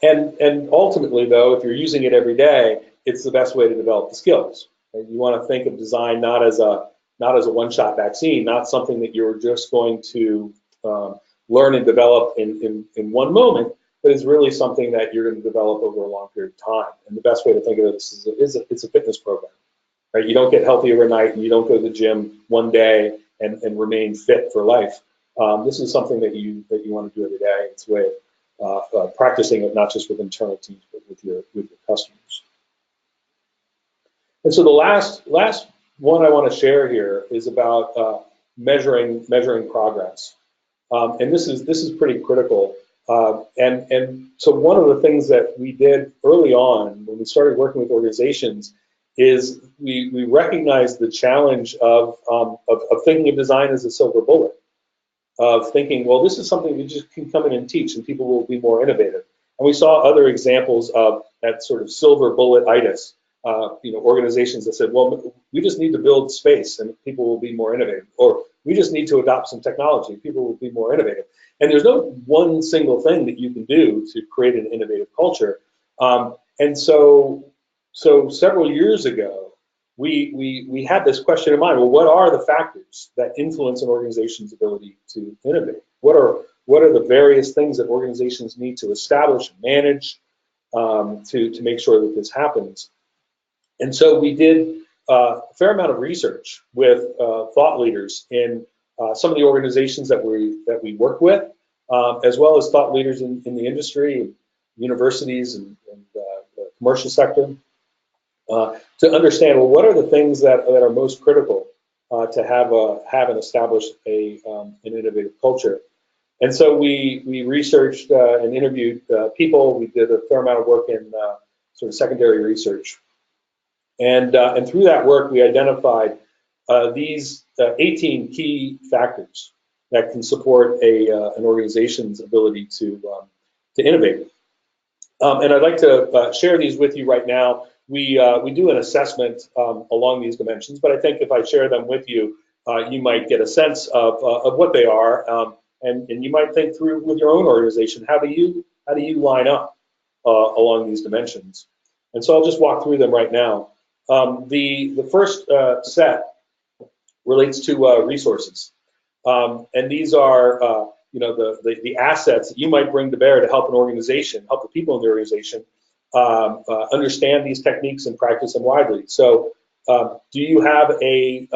And ultimately, though, if you're using it every day, it's the best way to develop the skills. And you want to think of design not as a one-shot vaccine, not something that you're just going to learn and develop in one moment, but it's really something that you're going to develop over a long period of time. And the best way to think of it is it's a fitness program. Right? You don't get healthy overnight, and you don't go to the gym one day and remain fit for life. This is something that you want to do every day. It's a way of practicing it, not just with internal teams, but with your customers. And so the last one I want to share here is about measuring progress, and this is pretty critical. And so one of the things that we did early on when we started working with organizations is we recognized the challenge of thinking of design as a silver bullet. Of thinking, well, this is something we just can come in and teach, and people will be more innovative. And we saw other examples of that sort of silver bullet-itis. Organizations that said, well, we just need to build space, and people will be more innovative, or we just need to adopt some technology, people will be more innovative. And there's no one single thing that you can do to create an innovative culture. And so several years ago, we had this question in mind. Well, what are the factors that influence an organization's ability to innovate? What are the various things that organizations need to establish and manage to make sure that this happens? And so we did a fair amount of research with thought leaders in some of the organizations that we work with, as well as thought leaders in the industry, universities, and the commercial sector. To understand, well, what are the things that are most critical to have and establish an innovative culture? And so we researched and interviewed people. We did a fair amount of work in sort of secondary research, and through that work, we identified these 18 key factors that can support an organization's ability to innovate. And I'd like to share these with you right now. we do an assessment along these dimensions, but I think if I share them with you, you might get a sense of what they are, and you might think through with your own organization, how do you line up along these dimensions? And so I'll just walk through them right now. The first set relates to resources, and these are the assets that you might bring to bear to help an organization, help the people in the organization understand these techniques and practice them widely. So do you have a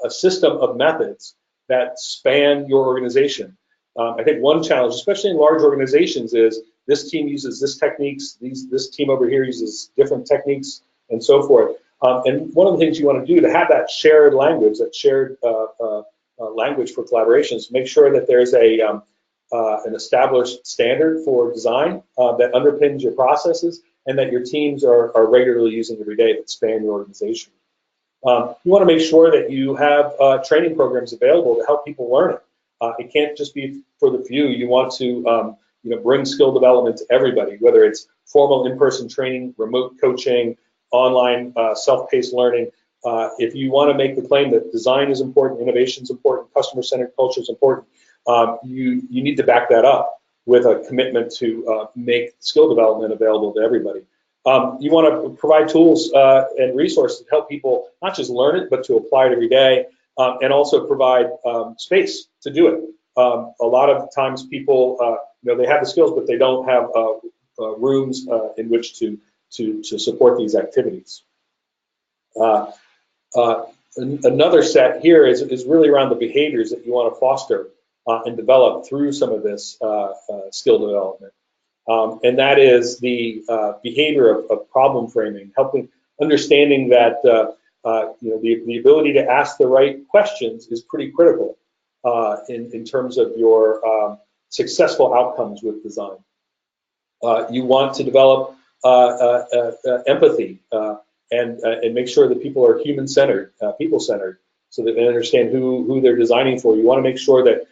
system of methods that span your organization? I think one challenge, especially in large organizations, is this team uses this techniques, this team over here uses different techniques, and so forth. And one of the things you want to do to have that shared language, that shared language for collaborations, make sure that there's an established standard for design that underpins your processes, and that your teams are regularly using every day that span your organization. You want to make sure that you have training programs available to help people learn it. It can't just be for the few. You want to bring skill development to everybody, whether it's formal in-person training, remote coaching, online self-paced learning. If you want to make the claim that design is important, innovation is important, customer-centered culture is important, you need to back that up with a commitment to make skill development available to everybody. You want to provide tools and resources to help people not just learn it, but to apply it every day, and also provide space to do it. A lot of times people, they have the skills, but they don't have rooms in which to support these activities. Another set here is really around the behaviors that you want to foster and develop through some of this skill development. And that is the behavior of problem framing, understanding that the ability to ask the right questions is pretty critical in terms of your successful outcomes with design. You want to develop empathy and make sure that people are human-centered, people-centered, so that they understand who they're designing for. You want to make sure that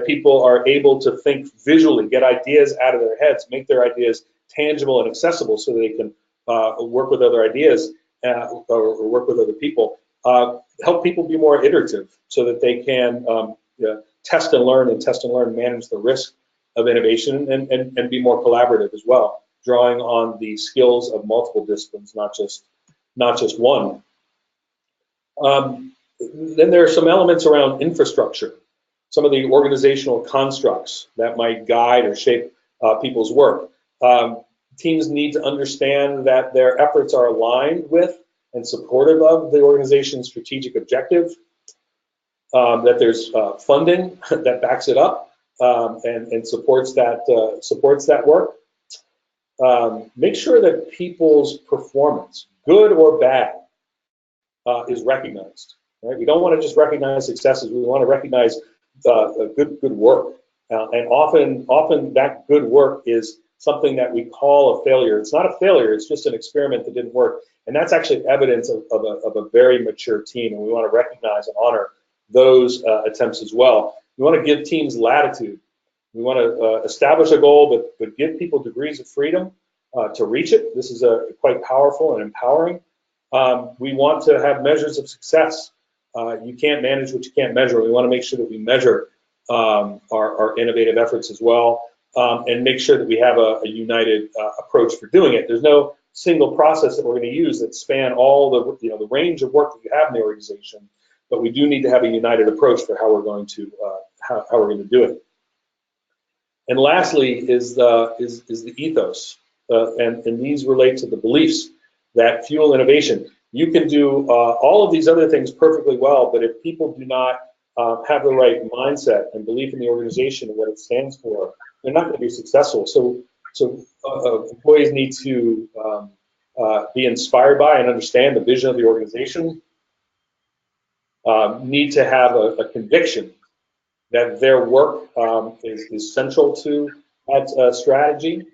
people are able to think visually, get ideas out of their heads, make their ideas tangible and accessible so that they can work with other ideas or work with other people. Help people be more iterative so that they can test and learn, manage the risk of innovation, and be more collaborative as well, drawing on the skills of multiple disciplines, not just one. Then there are some elements around infrastructure, some of the organizational constructs that might guide or shape people's work. Teams need to understand that their efforts are aligned with and supportive of the organization's strategic objective, that there's funding that backs it up and supports that work. Make sure that people's performance, good or bad, is recognized. Right? We don't want to just recognize successes. We want to recognize good work, and often that good work is something that we call a failure. It's not a failure. It's just an experiment that didn't work, and that's actually evidence of a very mature team. And we want to recognize and honor those attempts as well. We want to give teams latitude. We want to establish a goal, but give people degrees of freedom to reach it. This is quite powerful and empowering. We want to have measures of success. You can't manage what you can't measure. We want to make sure that we measure our innovative efforts as well, and make sure that we have a united approach for doing it. There's no single process that we're going to use that span all the range of work that you have in the organization, but we do need to have a united approach for how we're going to do it. And lastly is the ethos, and these relate to the beliefs that fuel innovation. You can do all of these other things perfectly well, but if people do not have the right mindset and belief in the organization and what it stands for, they're not going to be successful. So employees need to be inspired by and understand the vision of the organization, need to have a conviction that their work is central to that strategy,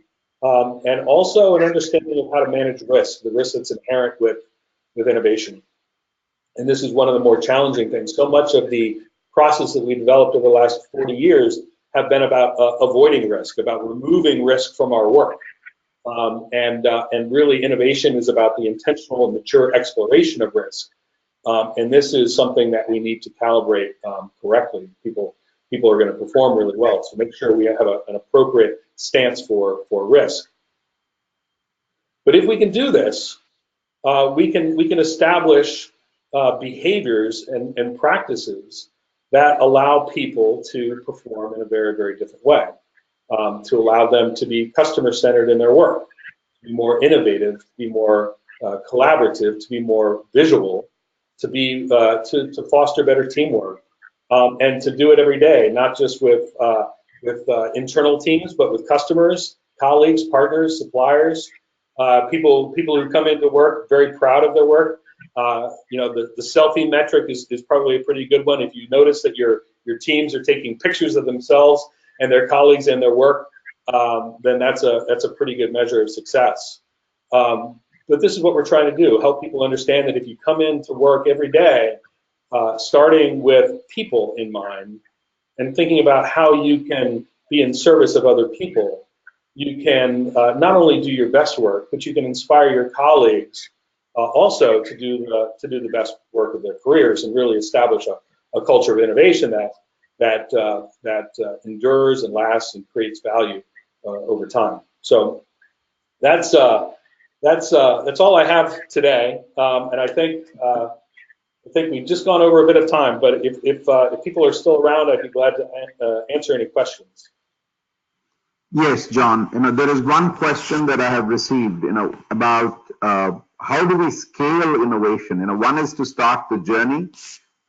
and also an understanding of how to manage risk, the risk that's inherent with innovation. And this is one of the more challenging things. So much of the process that we developed over the last 40 years have been about avoiding risk, about removing risk from our work. and really innovation is about the intentional and mature exploration of risk. And this is something that we need to calibrate correctly. People are going to perform really well, so make sure we have an appropriate stance for risk. But if we can do this, we can establish behaviors and practices that allow people to perform in a very, very different way, to allow them to be customer-centered in their work, to be more innovative, to be more collaborative, to be more visual, to foster better teamwork, and to do it every day, not just with internal teams, but with customers, colleagues, partners, suppliers, people who come into work very proud of their work. You know, the selfie metric is probably a pretty good one. If you notice that your teams are taking pictures of themselves and their colleagues and their work, then that's a pretty good measure of success. But this is what we're trying to do: help people understand that if you come into work every day, starting with people in mind and thinking about how you can be in service of other people, you can not only do your best work, but you can inspire your colleagues also to do the best work of their careers and really establish a culture of innovation that endures and lasts and creates value over time. So that's all I have today, and I think we've just gone over a bit of time. But if people are still around, I'd be glad to answer any questions. Yes, John. You know, there is one question that I have received, you know, about how do we scale innovation? You know, one is to start the journey,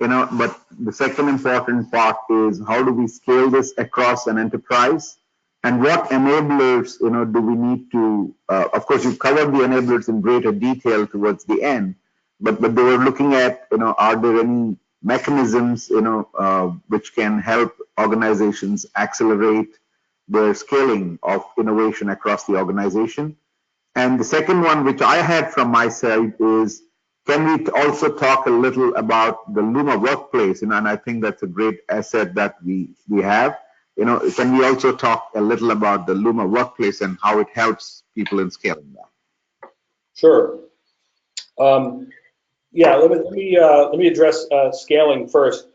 you know, but the second important part is how do we scale this across an enterprise? And what enablers, you know, do we need to, of course, you covered the enablers in greater detail towards the end, but they were looking at, you know, are there any mechanisms, you know, which can help organizations accelerate their scaling of innovation across the organization? And the second one, which I had from my side, is can we also talk a little about the LUMA workplace? And I think that's a great asset that we have. You know, can we also talk a little about the LUMA workplace and how it helps people in scaling that? Sure. Yeah, let me address scaling first.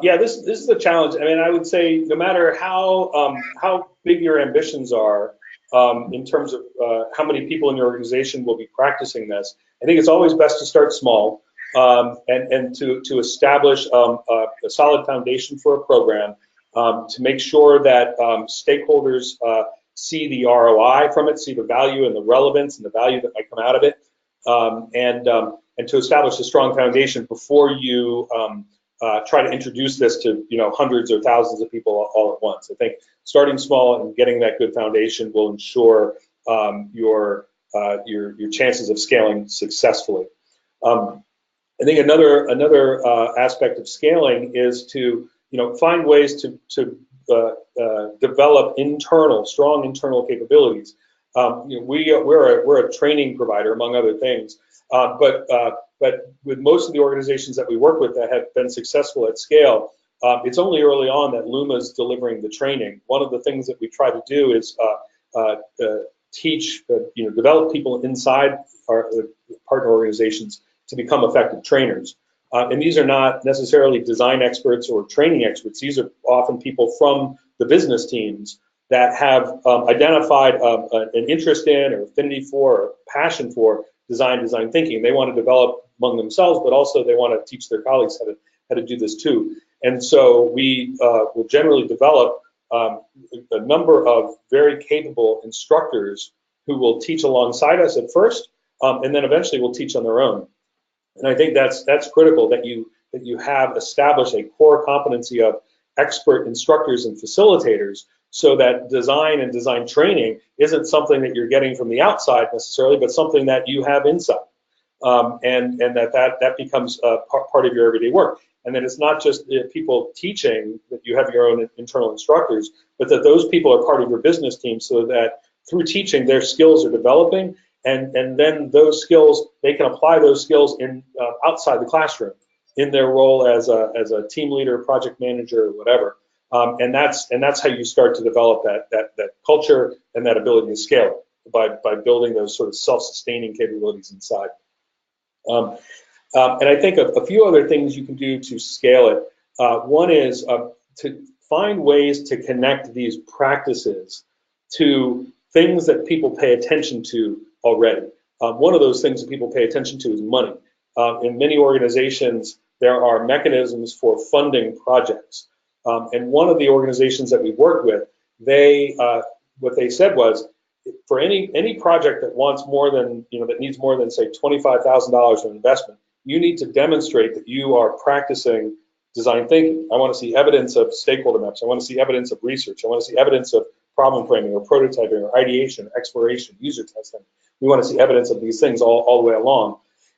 Yeah, this is a challenge. I mean, I would say no matter how big your ambitions are in terms of how many people in your organization will be practicing this, I think it's always best to start small and to establish a solid foundation for a program, to make sure that stakeholders see the ROI from it, see the value and the relevance and the value that might come out of it, and to establish a strong foundation before you try to introduce this to, you know, hundreds or thousands of people all at once. I think starting small and getting that good foundation will ensure your chances of scaling successfully. I think another aspect of scaling is to, you know, find ways to develop strong internal capabilities. You know, we're a training provider, among other things, but with most of the organizations that we work with that have been successful at scale, it's only early on that LUMA is delivering the training. One of the things that we try to do is teach, you know, develop people inside our partner organizations to become effective trainers. And these are not necessarily design experts or training experts. These are often people from the business teams that have identified an interest in, or affinity for, or passion for design thinking. They want to develop among themselves, but also they want to teach their colleagues how to do this too. And so we will generally develop a number of very capable instructors who will teach alongside us at first, and then eventually will teach on their own. And I think that's critical, that you have established a core competency of expert instructors and facilitators, so that design and design training isn't something that you're getting from the outside necessarily, but something that you have inside, and that becomes part of your everyday work. And then it's not just people teaching, that you have your own internal instructors, but that those people are part of your business team, so that through teaching their skills are developing, and then those skills, they can apply those skills in outside the classroom in their role as a team leader, project manager, or whatever. And that's how you start to develop that culture and that ability to scale. by building those sort of self-sustaining capabilities inside. And I think a few other things you can do to scale it. One is to find ways to connect these practices to things that people pay attention to already. One of those things that people pay attention to is money. In many organizations, there are mechanisms for funding projects. And one of the organizations that we worked with, what they said was, for any project that wants more than, that needs more than, say, $25,000 in investment, you need to demonstrate that you are practicing design thinking. I want to see evidence of stakeholder maps. I want to see evidence of research. I want to see evidence of problem framing or prototyping or ideation, exploration, user testing. We want to see evidence of these things all the way along.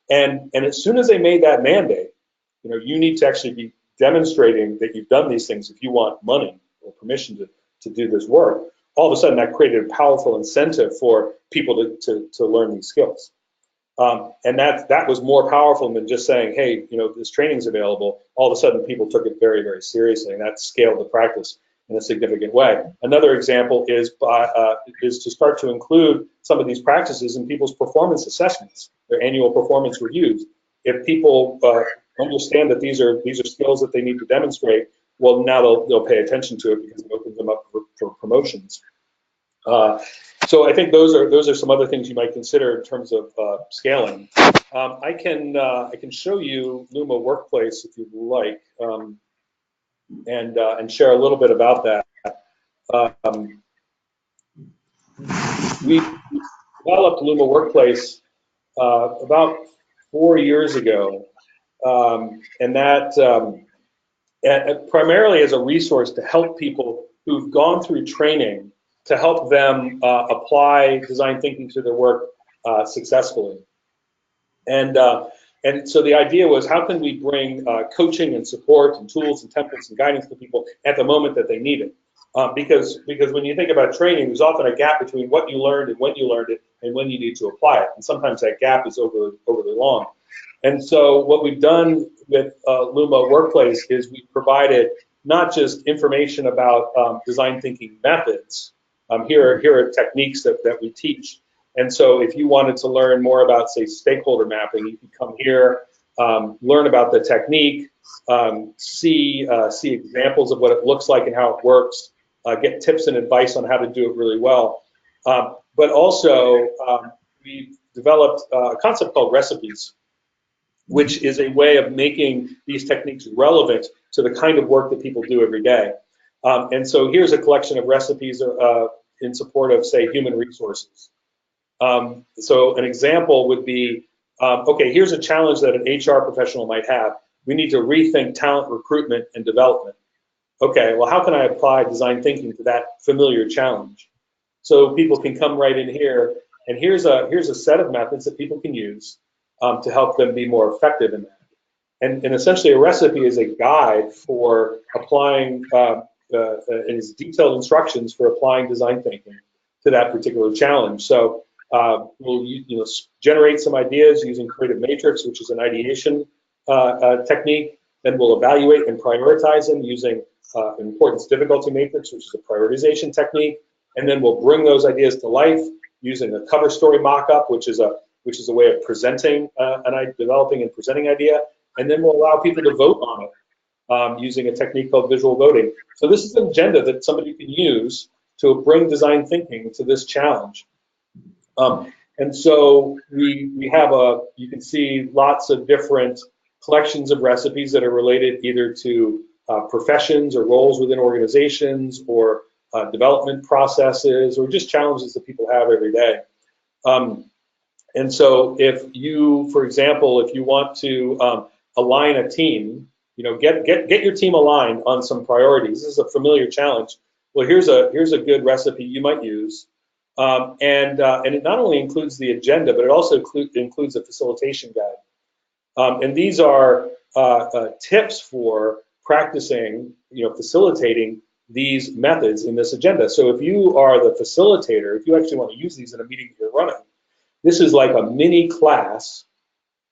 And as soon as they made that mandate, you need to actually be demonstrating that you've done these things if you want money or permission to do this work. All of a sudden, that created a powerful incentive for people to learn these skills. And that was more powerful than just saying, hey, this training's available. All of a sudden, people took it very, very seriously, and that scaled the practice in a significant way. Another example is to start to include some of these practices in people's performance assessments, their annual performance reviews. If people understand that these are skills that they need to demonstrate, well, now they'll pay attention to it because it opens them up for promotions. So I think those are some other things you might consider in terms of scaling. I can show you LUMA Workplace if you'd like, and share a little bit about that. We developed LUMA Workplace about 4 years ago, and that primarily as a resource to help people who've gone through training to help them apply design thinking to their work successfully. And so the idea was, how can we bring coaching and support and tools and templates and guidance to people at the moment that they need it? Because when you think about training, there's often a gap between what you learned and when you learned it and when you need to apply it. And sometimes that gap is overly long. And so what we've done with LUMA Workplace is we've provided not just information about design thinking methods. Here are techniques that we teach. And so if you wanted to learn more about, say, stakeholder mapping, you can come here, learn about the technique, see examples of what it looks like and how it works, get tips and advice on how to do it really well. But also, we've developed a concept called recipes, which is a way of making these techniques relevant to the kind of work that people do every day. And so here's a collection of recipes in support of, say, human resources. So an example would be, okay, here's a challenge that an HR professional might have. We need to rethink talent recruitment and development. Okay, well, how can I apply design thinking to that familiar challenge? So people can come right in here, and here's a set of methods that people can use to help them be more effective in that. And essentially, a recipe is a guide for applying, it is detailed instructions for applying design thinking to that particular challenge. So we'll generate some ideas using Creative Matrix, which is an ideation technique. Then we'll evaluate and prioritize them using Importance Difficulty Matrix, which is a prioritization technique. And then we'll bring those ideas to life using a cover story mock-up, which is a way of presenting developing and presenting idea. And then we'll allow people to vote on it using a technique called visual voting. So this is an agenda that somebody can use to bring design thinking to this challenge. And so we have you can see lots of different collections of recipes that are related either to professions or roles within organizations or development processes or just challenges that people have every day. And so if you, for example, if you want to align a team, get your team aligned on some priorities. This is a familiar challenge. Well, here's a good recipe you might use. And it not only includes the agenda, but it also includes a facilitation guide. And these are tips for practicing, facilitating these methods in this agenda. So if you are the facilitator, if you actually want to use these in a meeting that you're running, this is like a mini class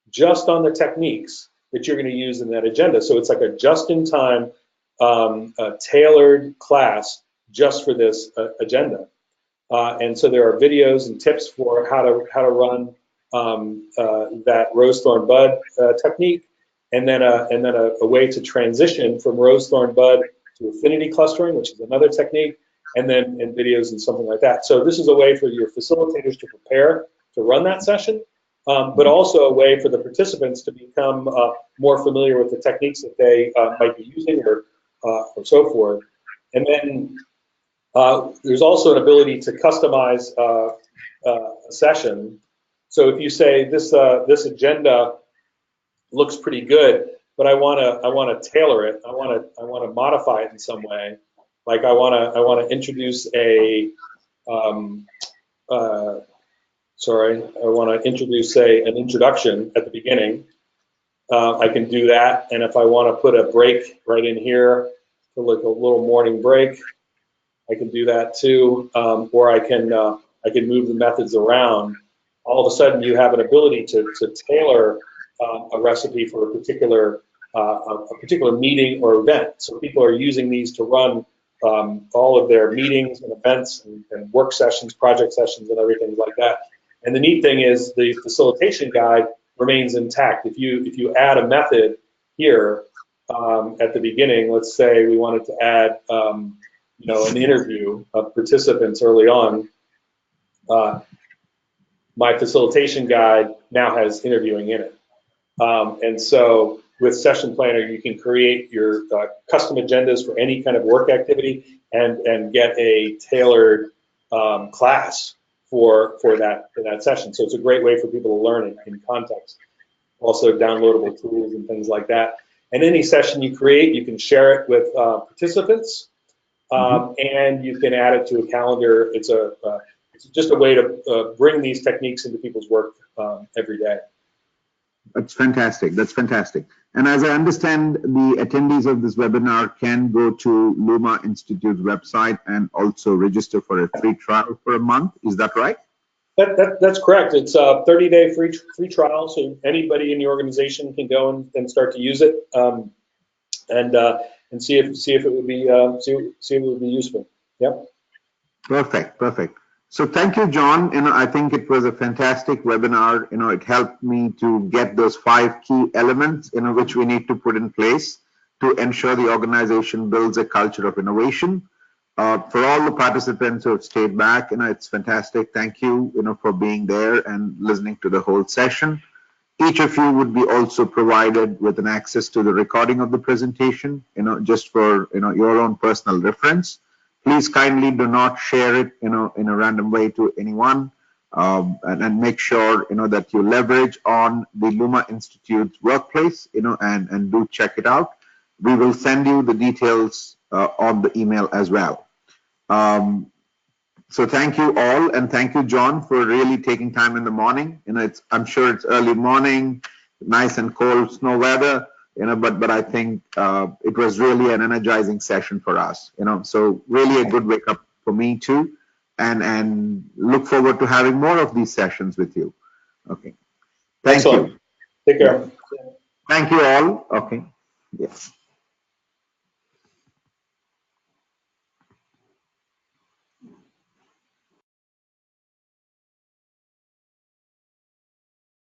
just on the techniques that you're going to use in that agenda. So it's like a just-in-time tailored class just for this agenda. And so there are videos and tips for how to run that rose thorn bud technique, and then a way to transition from rose thorn bud to affinity clustering, which is another technique, and videos and something like that. So this is a way for your facilitators to prepare to run that session, but also a way for the participants to become more familiar with the techniques that they might be using or so forth. And then there's also an ability to customize a session. So if you say this agenda looks pretty good, but I want to tailor it. I want to modify it in some way. Like I want to introduce a I want to introduce an introduction at the beginning. I can do that, and if I want to put a break right in here for like a little morning break, I can do that too. Or I can move the methods around. All of a sudden, you have an ability to tailor a recipe for a particular meeting or event. So people are using these to run all of their meetings and events and work sessions, project sessions, and everything like that. And the neat thing is the facilitation guide remains intact. If you add a method here at the beginning, let's say we wanted to add an interview of participants early on, my facilitation guide now has interviewing in it. And so with Session Planner, you can create your custom agendas for any kind of work activity and get a tailored class for that session. So it's a great way for people to learn it in context. Also downloadable tools and things like that. And any session you create, you can share it with participants, and you can add it to a calendar. It's just a way to bring these techniques into people's work every day. That's fantastic. That's fantastic. And as I understand, the attendees of this webinar can go to LUMA Institute's website and also register for a free trial for a month. Is that right? That's correct. It's a 30-day free trial, so anybody in the organization can go and start to use it and see if it would be see if it would be useful. Yep. Perfect. Perfect. So thank you, Jon. I think it was a fantastic webinar. It helped me to get those 5 key elements, which we need to put in place to ensure the organization builds a culture of innovation. For all the participants who have stayed back, it's fantastic. Thank you, for being there and listening to the whole session. Each of you would be also provided with an access to the recording of the presentation, just for, your own personal reference. Please kindly do not share it, in a random way to anyone, and make sure, that you leverage on the LUMA Institute's workplace, and do check it out. We will send you the details on the email as well. So thank you all, and thank you, Jon, for really taking time in the morning. I'm sure it's early morning, nice and cold snow weather. But I think it was really an energizing session for us, so really a good wake up for me too, and look forward to having more of these sessions with you. Okay. Thank Excellent. you. Take care. Thank you all. Okay. Yes.